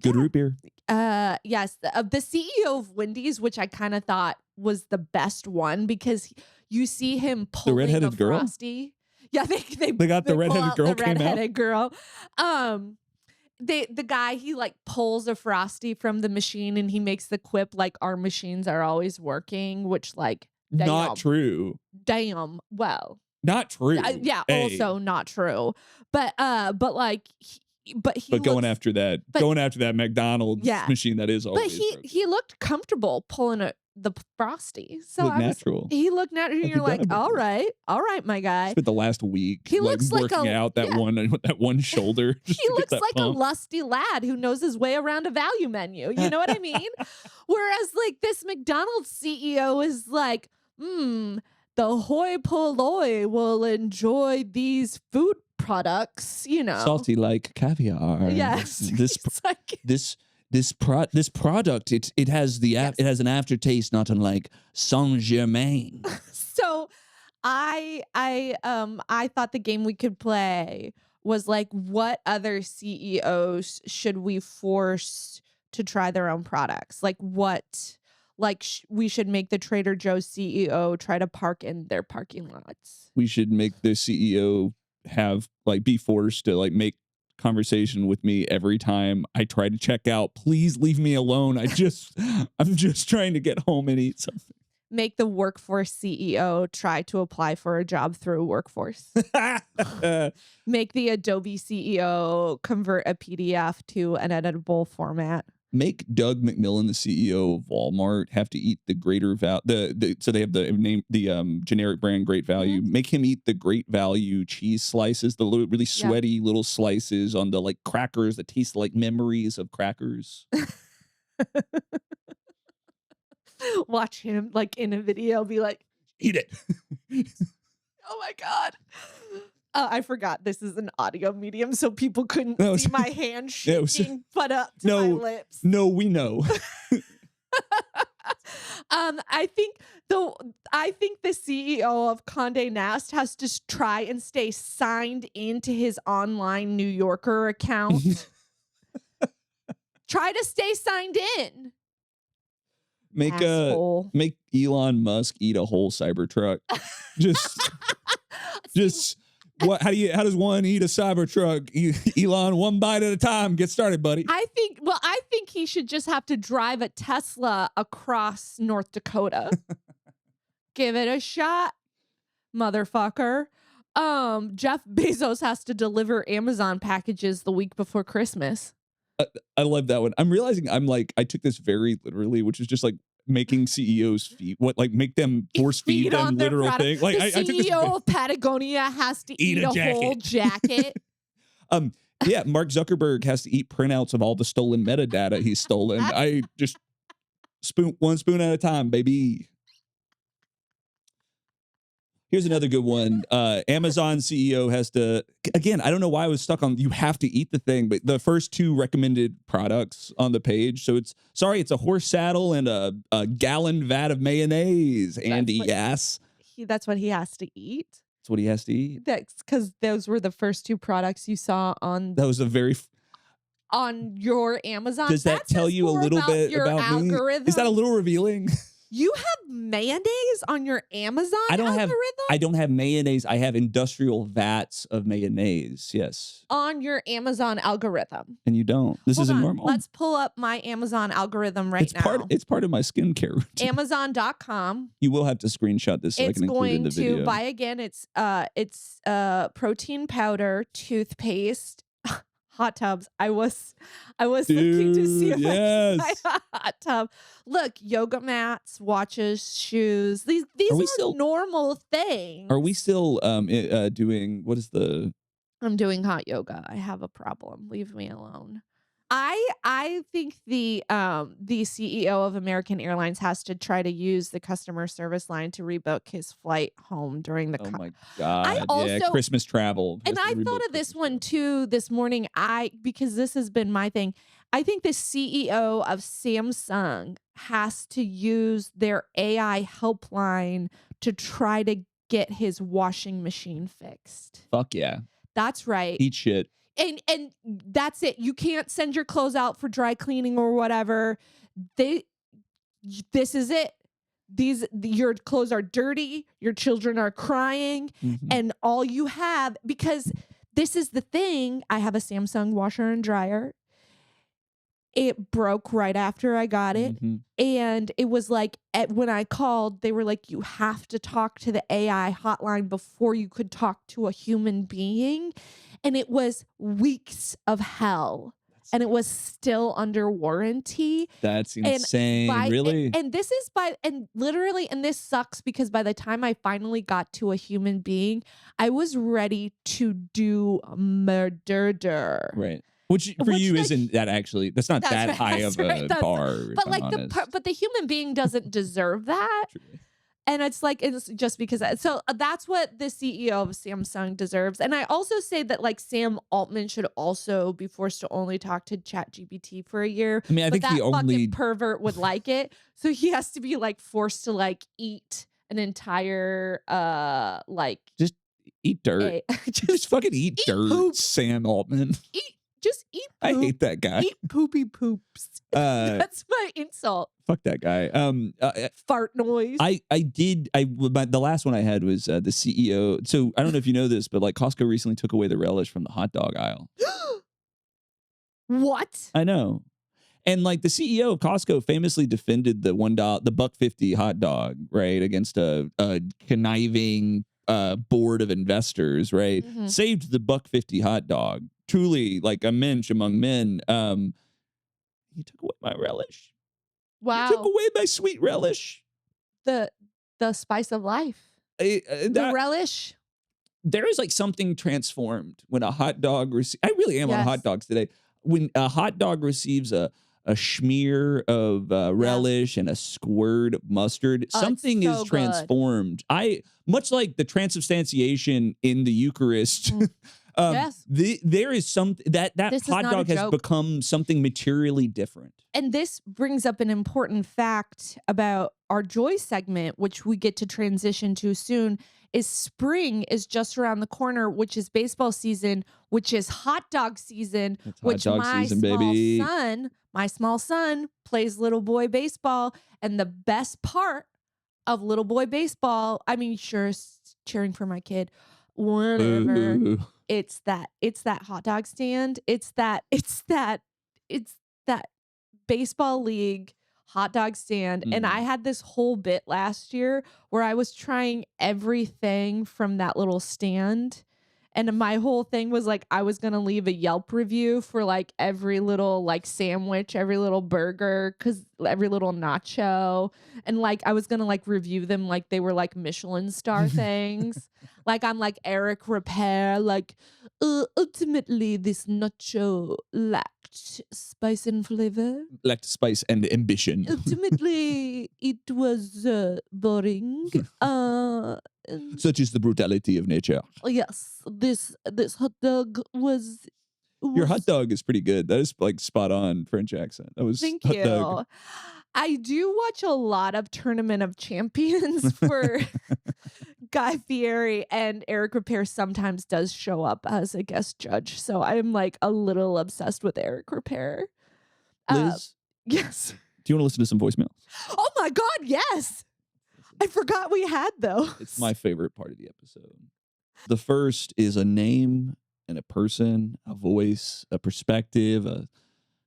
Good root beer. Yes, the CEO of Wendy's, which I kind of thought was the best one, because you see him pulling the redheaded girl. Frosty. Yeah, they got the redheaded girl. The redheaded girl. The guy, he pulls a Frosty from the machine and he makes the quip our machines are always working, which damn, not true. Damn, well, not true. Also not true. But going after that McDonald's machine that is always. But he looked comfortable pulling the Frosty. So natural. He looked natural. And you're all right, my guy. Spent the last week he looks working out that one shoulder. He looks like a lusty lad who knows his way around a value menu. You know what I mean? Whereas this McDonald's CEO is the hoi polloi will enjoy these food products, salty like caviar. Yes. This product, it has it has an aftertaste not unlike Saint Germain. So I thought the game we could play was what other CEOs should we force to try their own products? Like we should make the Trader Joe's CEO try to park in their parking lots. We should make the CEO have like be forced to like make conversation with me every time I try to check out. Please leave me alone. I'm just trying to get home and eat something. Make the Workforce CEO try to apply for a job through Workforce. Make the Adobe CEO convert a PDF to an editable format. Make Doug McMillon, the CEO of Walmart, have to eat the greater value. So they have the name, the generic brand Great Value. Make him eat the Great Value cheese slices, the little, really sweaty little slices on the like crackers that taste like memories of crackers. Watch him like in a video, be like, eat it. Oh my God. I forgot this is an audio medium, so people couldn't see my hand shaking, but up to my lips. No, we know. I think the CEO of Condé Nast has to try and stay signed into his online New Yorker account. Try to stay signed in. Make Elon Musk eat a whole Cybertruck. Just what? How does one eat a Cybertruck? Elon, one bite at a time. Get started, buddy. I think he should just have to drive a Tesla across North Dakota. Give it a shot, motherfucker. Jeff Bezos has to deliver Amazon packages the week before Christmas. I love that one. I'm realizing I took this very literally, which is just like making CEOs feed make them force feed them literal thing. Like the CEO of Patagonia has to eat a whole jacket. Yeah, Mark Zuckerberg has to eat printouts of all the stolen metadata he's stolen. I just one spoon at a time, baby. Here's another good one. Amazon CEO has to, again, I don't know why I was stuck on you have to eat the thing, but the first two recommended products on the page. So it's a horse saddle and a gallon vat of mayonnaise. Andy, yes. That's what he has to eat. That's what he has to eat. That's because those were the first two products you saw on. That was a very. On your Amazon. Does that tell you a little bit about algorithm? Me? Is that a little revealing? You have mayonnaise on your Amazon algorithm? I don't have mayonnaise. I have industrial vats of mayonnaise. Yes. On your Amazon algorithm. And you don't. This isn't normal. Let's pull up my Amazon algorithm now. It's part of my skincare routine. Amazon.com. You will have to screenshot this so I can include it in the video. It's going to buy again. It's protein powder, toothpaste, hot tubs. I was looking to see if I could buy a hot tub. Look, yoga mats, watches, shoes. These are normal things. Are we still doing what is the? I'm doing hot yoga. I have a problem. Leave me alone. I think the CEO of American Airlines has to try to use the customer service line to rebook his flight home during the. Oh my God! Christmas travel. And I thought of this one too this morning. Because this has been my thing. I think the CEO of Samsung has to use their AI helpline to try to get his washing machine fixed. Fuck yeah! That's right. Eat shit. And that's it. You can't send your clothes out for dry cleaning or whatever. This is it. Your clothes are dirty. Your children are crying. Mm-hmm. And all you have, because this is the thing. I have a Samsung washer and dryer. It broke right after I got it. Mm-hmm. And it was like, when I called, they were like, you have to talk to the AI hotline before you could talk to a human being. And it was weeks of hell. And it was still under warranty. That's insane. Really? And this is literally, and this sucks because by the time I finally got to a human being, I was ready to do murder. Right. Which for you isn't that actually, that's not that high of a bar. But like the human being doesn't deserve that. True. And it's just because. So that's what the CEO of Samsung deserves. And I also say that like Sam Altman should also be forced to only talk to ChatGPT for a year. I mean, I think that the only fucking pervert would like it. So he has to be like forced to like eat an entire just eat dirt. just fucking eat dirt, poop. Sam Altman. Just eat poop. I hate that guy. Eat poopy poops. That's my insult. Fuck that guy. Fart noise. The last one I had was the CEO. So I don't know if you know this, but like Costco recently took away the relish from the hot dog aisle. What? I know. And like the CEO of Costco famously defended the $1.50 hot dog, right, against a conniving board of investors, right? Mm-hmm. Saved the $1.50 hot dog. Truly like a mensch among men. He took away my relish. Wow. He took away my sweet relish. The spice of life. The relish. There is like something transformed when a hot dog I really am on hot dogs today. When a hot dog receives a smear of relish and a squirt of mustard, something is transformed. Much like the transubstantiation in the Eucharist. There is some that hot dog has become something materially different. And this brings up an important fact about our joy segment, which we get to transition to soon, is spring is just around the corner, which is baseball season, which is hot dog season, which my small son plays little boy baseball. And the best part of little boy baseball, I mean, sure, cheering for my kid, whatever. Ooh. It's that hot dog stand. It's that baseball league hot dog stand. And I had this whole bit last year where I was trying everything from that little stand. And my whole thing was like, I was going to leave a Yelp review for like every little like sandwich, every little burger, every little nacho. And like, I was going to like review them like they were like Michelin star things. Like I'm like Eric Repair, like ultimately this nacho lacked spice and flavor. Lacked spice and ambition. Ultimately, it was boring. Such is the brutality of nature. Yes, this hot dog was. Your hot dog is pretty good. That is like spot on French accent. That was Thank hot you. Dog. I do watch a lot of Tournament of Champions for Guy Fieri, and Eric Repair sometimes does show up as a guest judge. So I'm like a little obsessed with Eric Repair. Lyz? Yes. Do you want to listen to some voicemails? Oh my God, yes. I forgot we had those. It's my favorite part of the episode. The first is a name and a person, a voice, a perspective that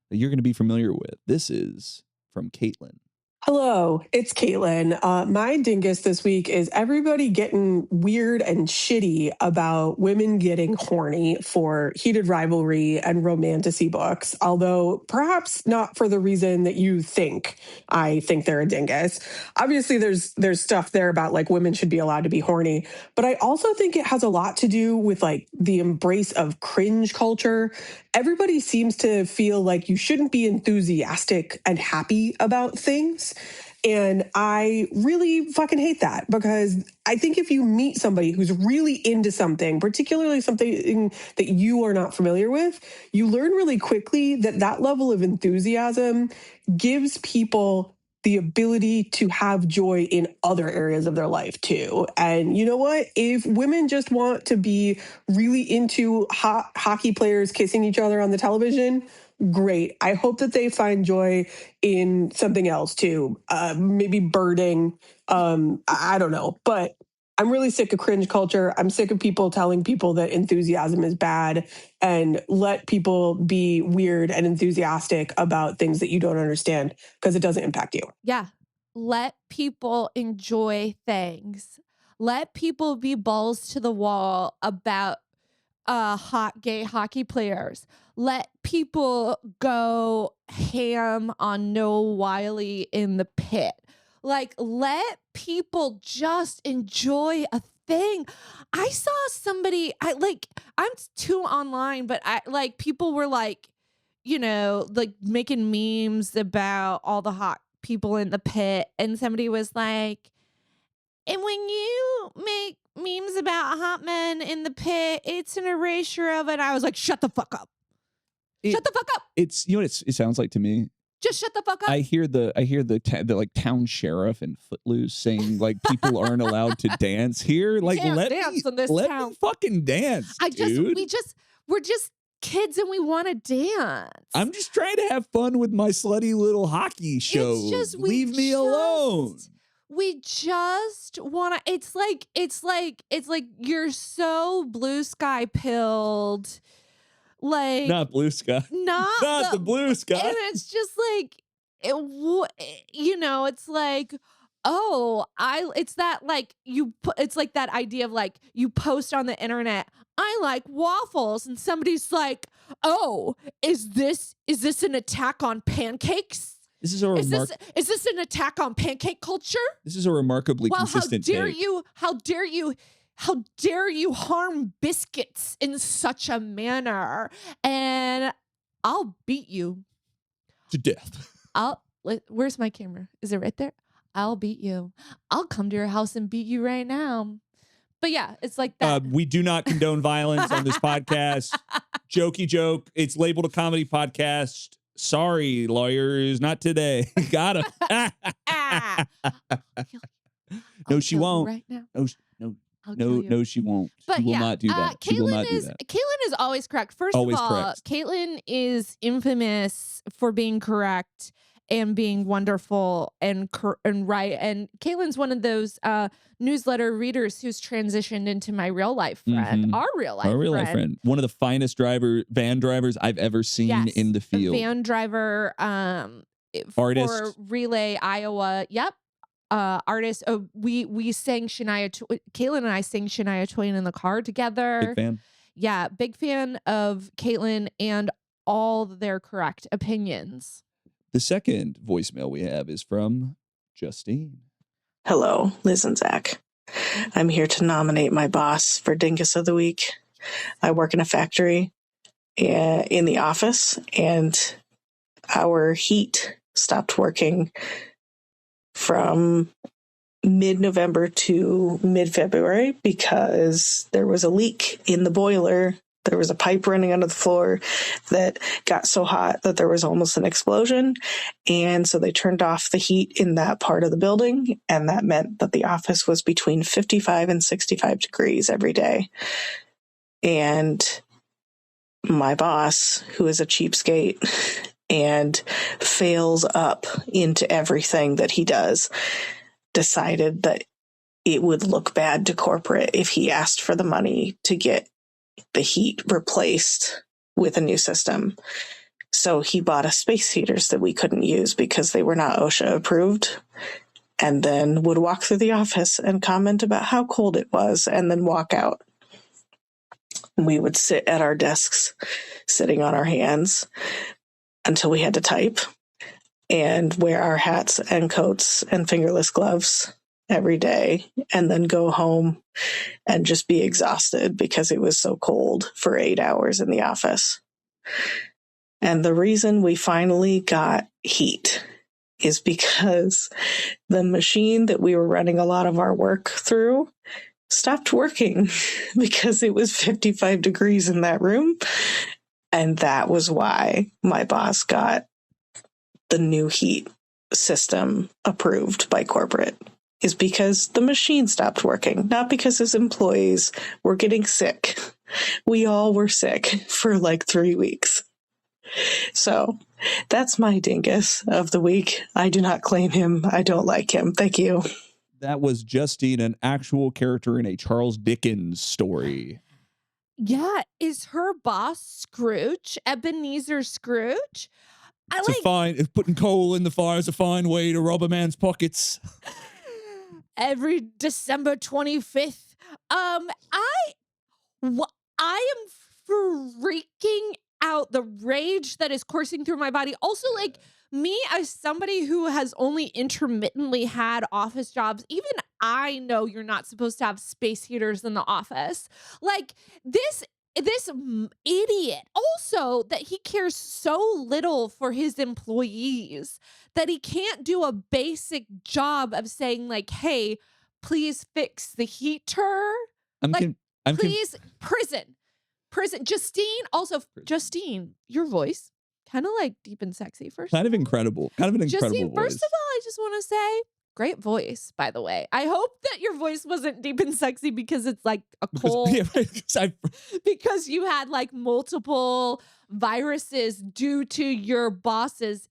you're going to be familiar with. This is from Caitlin. Hello, it's Caitlin. My dingus this week is everybody getting weird and shitty about women getting horny for heated rivalry and romantasy books, although perhaps not for the reason that you think. I think they're a dingus. Obviously, there's stuff there about like women should be allowed to be horny, but I also think it has a lot to do with like the embrace of cringe culture. Everybody seems to feel like you shouldn't be enthusiastic and happy about things. And I really fucking hate that, because I think if you meet somebody who's really into something, particularly something that you are not familiar with, you learn really quickly that that level of enthusiasm gives people the ability to have joy in other areas of their life too. And you know what? If women just want to be really into hockey players kissing each other on the television, great. I hope that they find joy in something else too. Maybe birding. I don't know. But I'm really sick of cringe culture. I'm sick of people telling people that enthusiasm is bad, and let people be weird and enthusiastic about things that you don't understand, because it doesn't impact you. Yeah. Let people enjoy things. Let people be balls to the wall about hot gay hockey players. Let people go ham on Noah Wiley in the pit. Like, let people just enjoy a thing. I saw somebody, I'm too online, but people were like, you know, like making memes about all the hot people in the pit. And somebody was like, and when you make memes about hot men in the pit, it's an erasure of it. I was like, shut the fuck up. Shut the fuck up. It's, you know what it sounds like to me? Just shut the fuck up. I hear the like town sheriff in Footloose saying like people aren't allowed to dance here. Like, let me fucking dance, dude. We're just kids and we want to dance. I'm just trying to have fun with my slutty little hockey show. It's just Leave me alone. We just want to. It's like you're so blue sky pilled. Like Not blue sky. Not the blue sky. And it's just like it's like, oh, it's that like it's like that idea of like you post on the internet, I like waffles, and somebody's like, oh, is this an attack on pancakes? Is this an attack on pancake culture? This is a remarkably consistent how dare take. how dare you harm biscuits in such a manner? And I'll beat you to death. Where's my camera? Is it right there? I'll beat you. I'll come to your house and beat you right now. But yeah, it's like that. We do not condone violence on this podcast. Jokey joke. It's labeled a comedy podcast. Sorry, lawyers, not today. Got him. No, she won't. Right now. No, she won't. But she will not do that. She will not do that. Caitlin is always correct. First Always of all, correct. Caitlin is infamous for being correct and being wonderful and right. And Caitlin's one of those newsletter readers who's transitioned into my real life friend, our real life friend. One of the finest van drivers I've ever seen in the field. A van driver, artist for Relay Iowa. Yep. Artist. Oh, we sang Caitlin and I sang Shania Twain in the car together. Big fan. Yeah, big fan of Caitlin and all their correct opinions. The second voicemail we have is from Justine. Hello, Lyz and Zach. I'm here to nominate my boss for Dingus of the Week. I work in a factory in the office, and our heat stopped working from mid-November to mid-February because there was a leak in the boiler. There was a pipe running under the floor that got so hot that there was almost an explosion. And so they turned off the heat in that part of the building. And that meant that the office was between 55 and 65 degrees every day. And my boss, who is a cheapskate and fails up into everything that he does, decided that it would look bad to corporate if he asked for the money to get the heat replaced with a new system. So he bought us space heaters that we couldn't use because they were not OSHA approved, and then would walk through the office and comment about how cold it was and then walk out. We would sit at our desks, sitting on our hands until we had to type and wear our hats and coats and fingerless gloves every day, and then go home and just be exhausted because it was so cold for 8 hours in the office. And the reason we finally got heat is because the machine that we were running a lot of our work through stopped working because it was 55 degrees in that room. And that was why my boss got the new heat system approved by corporate. Is because the machine stopped working, not because his employees were getting sick. We all were sick for like 3 weeks. So that's my dingus of the week. I do not claim him. I don't like him. Thank you. That was Justine, an actual character in a Charles Dickens story. Yeah. Is her boss Scrooge? Ebenezer Scrooge? Putting coal in the fire is a fine way to rob a man's pockets. Every December 25th. I am freaking out. The rage that is coursing through my body. Also, like, me as somebody who has only intermittently had office jobs, even I know you're not supposed to have space heaters in the office. Like, this idiot also, that he cares so little for his employees that he can't do a basic job of saying, like, hey, please fix the heater. Prison. Justine, your voice kind of like deep and sexy. Kind of incredible. Kind of an incredible Justine, voice. first of all, I just want to say Great voice, by the way. I hope that your voice wasn't deep and sexy because it's like a cold. Because you had like multiple viruses due to your boss's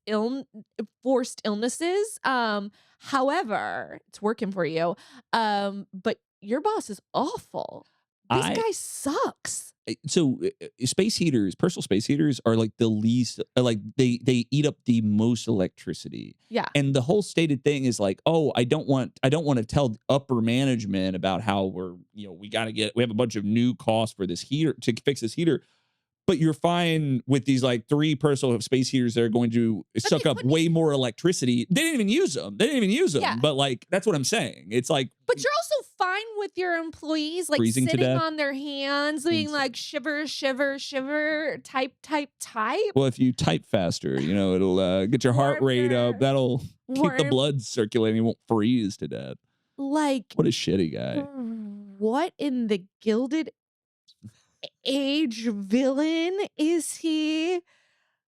forced illnesses. However, it's working for you. But your boss is awful. This guy sucks. So space heaters, personal space heaters are like the least, like they eat up the most electricity. Yeah. And the whole stated thing is like, oh, I don't want to tell upper management about how we have a bunch of new costs for this heater to fix this heater. But you're fine with these like 3 personal space heaters that are going to suck up way more electricity. They didn't even use them. Yeah. But like, that's what I'm saying. It's like, but you're also fine with your employees like freezing to sitting death. on their hands, being like shiver, shiver, shiver, type. well, if you type faster, it'll get your heart rate up. That'll keep the blood circulating. You won't freeze to death. Like, what a shitty guy. What in the Gilded Age villain is he?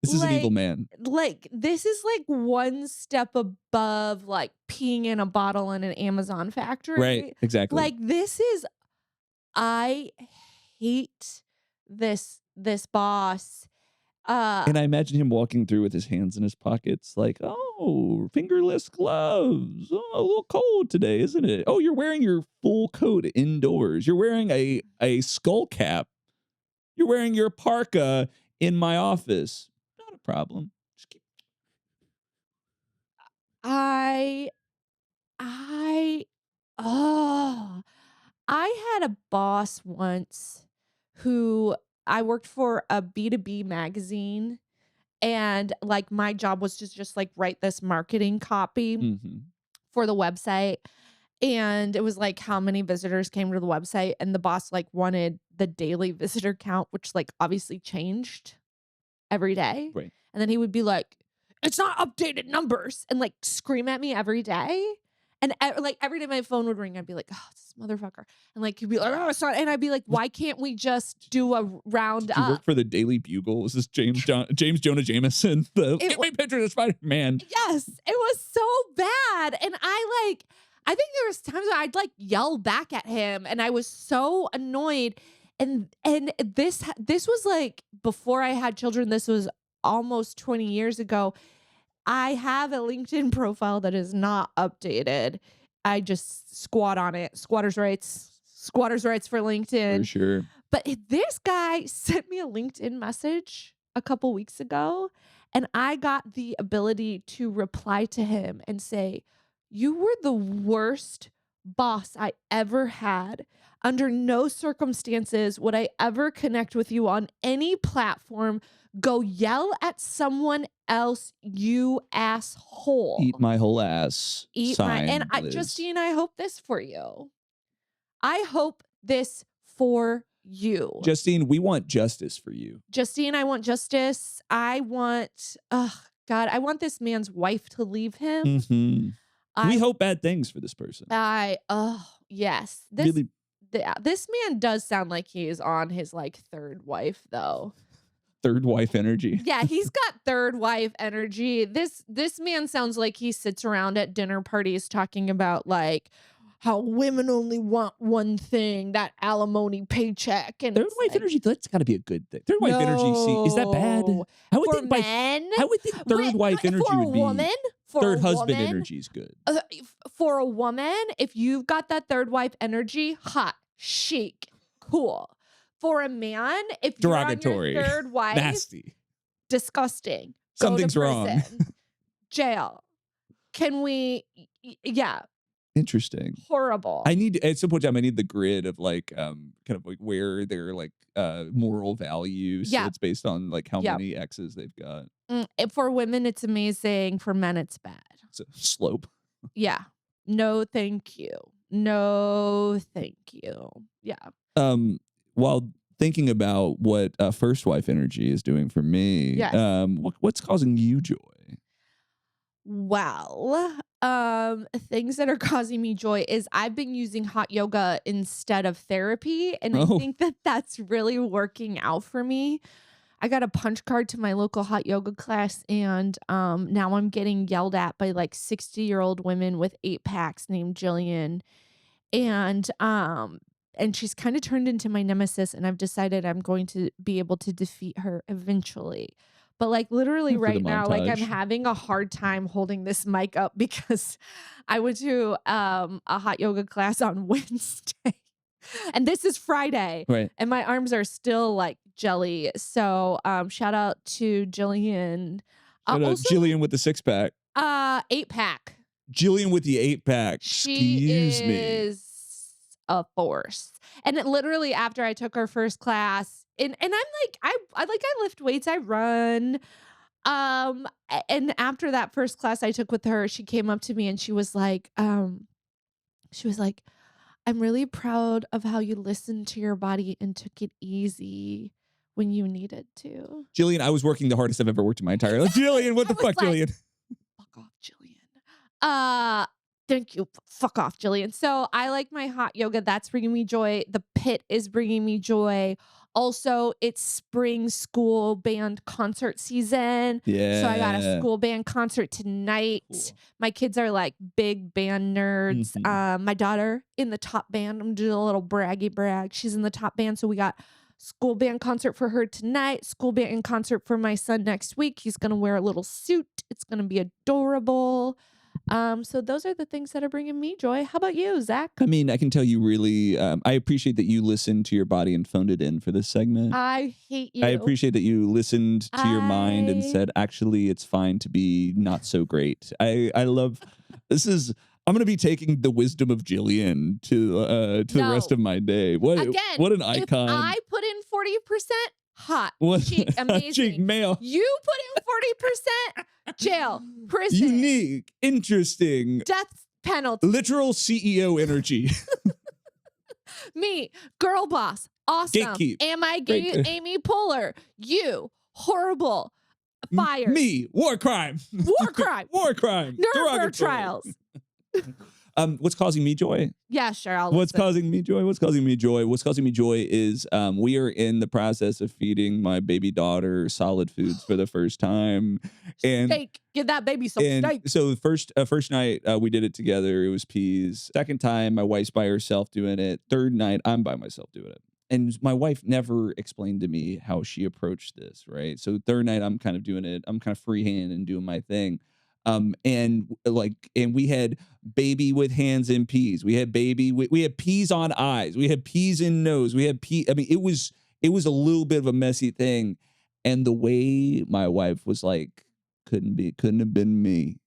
This is an evil man. Like, this is like one step above like peeing in a bottle in an Amazon factory. Right, exactly. Like, this is, I hate this boss. And I imagine him walking through with his hands in his pockets, like, oh, fingerless gloves. Oh, a little cold today, isn't it? Oh, you're wearing your full coat indoors. You're wearing a skull cap. You're wearing your parka in my office. Not a problem. Just keep. I had a boss once who I worked for a B2B magazine, and like my job was to just like write this marketing copy for the website. And it was like how many visitors came to the website, and the boss like wanted the daily visitor count, which like obviously changed every day. Right. And then he would be like, it's not updated numbers, and like scream at me every day. And like every day my phone would ring, I'd be like, oh, it's this motherfucker. And like he'd be like, oh, it's not. And I'd be like, why can't we just do a round You up? work for the Daily Bugle. Is this James Jonah Jameson? Get me picture of Spider-Man. Yes, it was so bad. And I think there was times where I'd like yell back at him, and I was so annoyed. And this was like before I had children. This was almost 20 years ago. I have a LinkedIn profile that is not updated. I just squat on it. Squatters' rights for LinkedIn. For sure. But this guy sent me a LinkedIn message a couple weeks ago, and I got the ability to reply to him and say, you were the worst boss I ever had. Under no circumstances would I ever connect with you on any platform. Go yell at someone else, you asshole. Eat my whole ass. And Justine, I hope this for you. I hope this for you. Justine, we want justice for you. Justine, I want justice. I want, God, I want this man's wife to leave him. We hope bad things for this person. Yes. This man does sound like he is on his like third wife, though. Third wife energy. Yeah, he's got third wife energy. This man sounds like he sits around at dinner parties talking about like how women only want one thing, that alimony paycheck. And third wife energy, that's got to be a good thing. Third wife energy, is that bad? I would think third wife energy would be. Third husband energy is good. For a woman, if you've got that third wife energy, hot, chic, cool. For a man, if derogatory, you're on your third wife, nasty, disgusting, something's wrong, jail. Can we? Yeah. Interesting. Horrible. I need at some point in time. I need the grid of like kind of like where their like moral values. Yeah. So it's based on like how many exes they've got. For women, it's amazing. For men, it's bad. It's a slope. Yeah. No, thank you. No, thank you. Yeah. While thinking about what first wife energy is doing for me, yes. What's causing you joy? Well, things that are causing me joy is I've been using hot yoga instead of therapy, and I think that that's really working out for me. I got a punch card to my local hot yoga class, and now I'm getting yelled at by like 60-year-old women with 8-packs named Jillian. And she's kind of turned into my nemesis, and I've decided I'm going to be able to defeat her eventually. But like literally right now, like I'm having a hard time holding this mic up because I went to a hot yoga class on Wednesday. And this is Friday. Right. And my arms are still like jelly. So shout out to Jillian. Also, Jillian with the 6-pack. 8-pack. Jillian with the 8-pack. She is a force. And it literally after I took her first class, and I'm like, I lift weights, I run. And after that first class I took with her, she came up to me and she was like, I'm really proud of how you listened to your body and took it easy when you needed to. Jillian, I was working the hardest I've ever worked in my entire life. Jillian, what the fuck, Jillian? Fuck off, Jillian. Thank you. Fuck off, Jillian. So I like my hot yoga. That's bringing me joy. The pit is bringing me joy. Also, it's spring school band concert season. Yeah. So I got a school band concert tonight. Cool. My kids are like big band nerds. My daughter in the top band. I'm doing a little braggy brag. She's in the top band. So we got school band concert for her tonight. School band concert for my son next week. He's going to wear a little suit. It's going to be adorable. So those are the things that are bringing me joy. How about you, Zach? I mean, I can tell you really, I appreciate that you listened to your body and phoned it in for this segment. I hate you. I appreciate that you listened to your mind and said, actually, it's fine to be not so great. I love, I'm going to be taking the wisdom of Jillian to the rest of my day. What an icon. If I put in 40%, hot, what? Chic, amazing. Chic, male. You put in 40%, jail, prison. Unique, interesting. Death penalty. Literal CEO energy. Me, girl boss, awesome. Gatekeep. Am I gay? Amy Poehler. You, horrible. Fired. Me, war crime. War crime. War crime. Nuremberg trials. What's causing me joy? Yeah, sure. What's causing me joy? What's causing me joy? What's causing me joy is we are in the process of feeding my baby daughter solid foods for the first time. And steak. Give that baby some steak. So first night we did it together. It was peas. Second time my wife's by herself doing it. Third night I'm by myself doing it. And my wife never explained to me how she approached this, right? So third night I'm kind of doing it. I'm kind of freehand and doing my thing. And we had baby with hands in peas. We had we had peas on eyes. We had peas in nose. We had I mean, it was a little bit of a messy thing. And the way my wife was like, couldn't have been me.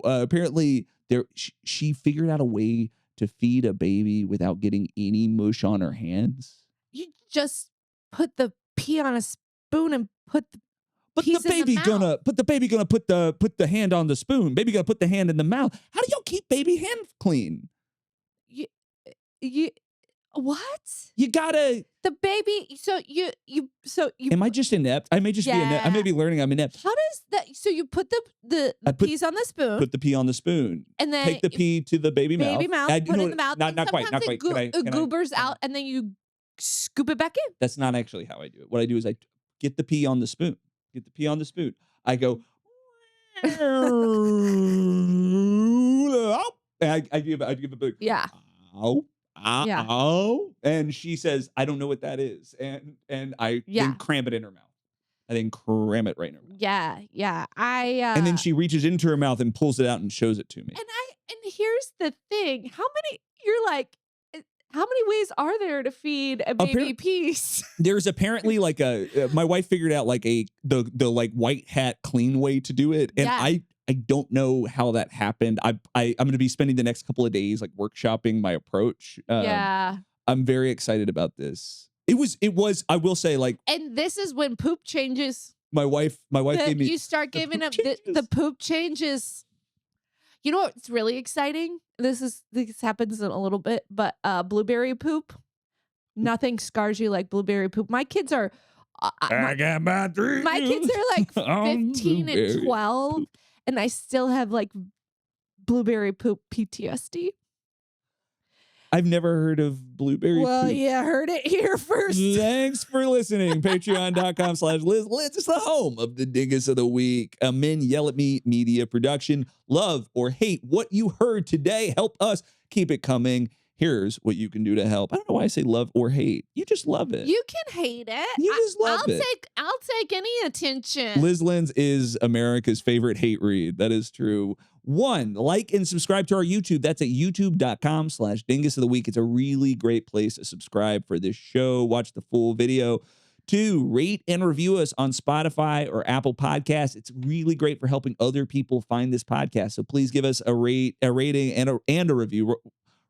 Apparently she figured out a way to feed a baby without getting any mush on her hands. You just put the pea on a spoon and put the But the baby gonna put the hand on the spoon. Baby gonna put the hand in the mouth. How do y'all keep baby hands clean? You what? You gotta the baby. So you. Am I just inept? I may just be inept. I may be learning I'm inept. How does that? So you put the peas on the spoon. Put the pea on the spoon. And then take the pea to the baby mouth. Put it in the mouth. Not quite. It goobers out, and then you scoop it back in. That's not actually how I do it. What I do is I get the pea on the spoon. I go, I give a big ow. And she says, I don't know what that is. And I then cram it in her mouth. I then cram it right in her mouth. Yeah. And then she reaches into her mouth and pulls it out and shows it to me. And here's the thing. How many ways are there to feed a baby peas? There's apparently like my wife figured out like the white hat clean way to do it. And I don't know how that happened. I'm going to be spending the next couple of days like workshopping my approach. I'm very excited about this. It was, I will say, like, and this is when poop changes. My wife gave me. You start giving up the poop changes. You know what's really exciting? This happens in a little bit, but blueberry poop. Nothing scars you like blueberry poop. My kids are. I got my dreams. My kids are like 15 and 12, and I still have like blueberry poop PTSD. I've never heard of blueberry Well, poop. yeah, heard it here first. Thanks for listening. Patreon.com/Lyz. Lyz is the home of the Dingus of the Week, a Men Yell at Me media production. Love or hate what you heard today. Help us keep it coming. Here's what you can do to help. I don't know why I say love or hate. You just love it. You can hate it. You just love it. I'll take any attention. Lyz Lenz is America's favorite hate read. That is true. 1, like and subscribe to our YouTube. That's at youtube.com/Dingus of the Week. It's a really great place to subscribe for this show. Watch the full video. 2, rate and review us on Spotify or Apple Podcasts. It's really great for helping other people find this podcast. So please give us a rating and a review.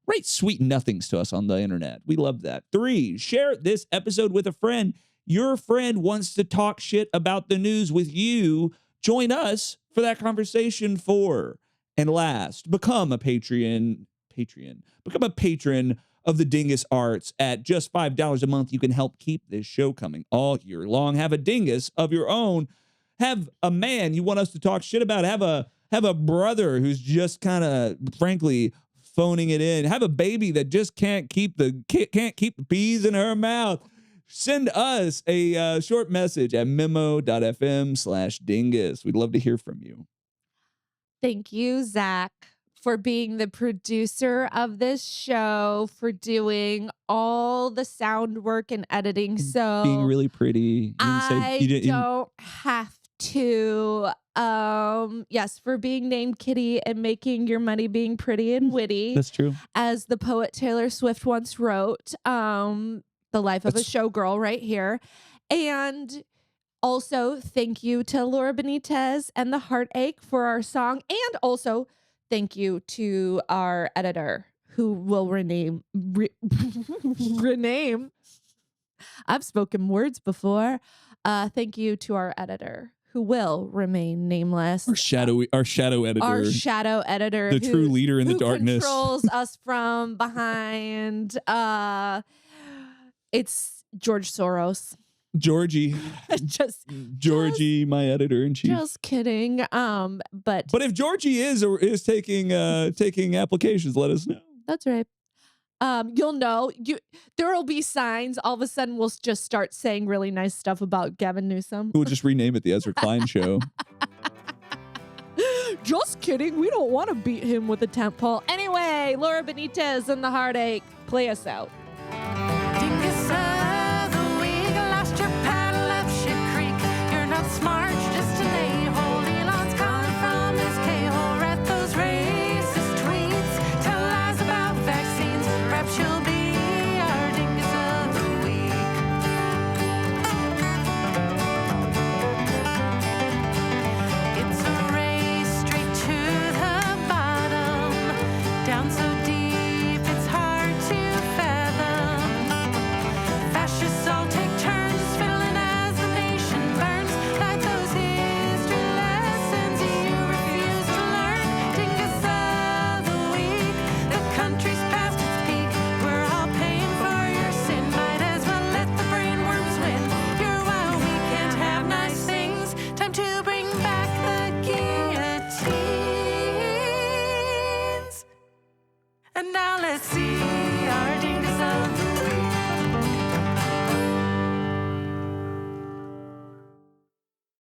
Write sweet nothings to us on the internet. We love that. 3, share this episode with a friend. Your friend wants to talk shit about the news with you. Join us for that conversation. 4, and last, become a Patreon. Become a patron of the Dingus Arts. At just $5 a month, you can help keep this show coming all year long. Have a dingus of your own. Have a man you want us to talk shit about. Have a brother who's just kind of, frankly, phoning it in. Have a baby that just can't keep the peas in her mouth. Send us a short message at memo.fm/dingus. We'd love to hear from you. Thank you, Zach, for being the producer of this show, for doing all the sound work and editing. So Being really pretty. don't have to. Yes, for being named Kitty and making your money being pretty and witty. That's true. As the poet Taylor Swift once wrote, the life of a showgirl right here. And also, thank you to Laura Benitez and The Heartache for our song. And also, thank you to our editor, who will rename. I've spoken words before. Thank you to our editor, who will remain nameless. Our shadow editor. Our shadow editor. The true leader in the darkness. Controls us from behind. It's George Soros. Georgie. Georgie, my editor in chief. Just kidding. But if Georgie is taking applications, let us know. That's right. You'll know. There will be signs. All of a sudden, we'll just start saying really nice stuff about Gavin Newsom. We'll just rename it the Ezra Klein Show. Just kidding. We don't want to beat him with a tent pole. Anyway, Laura Benitez and The Heartache, play us out.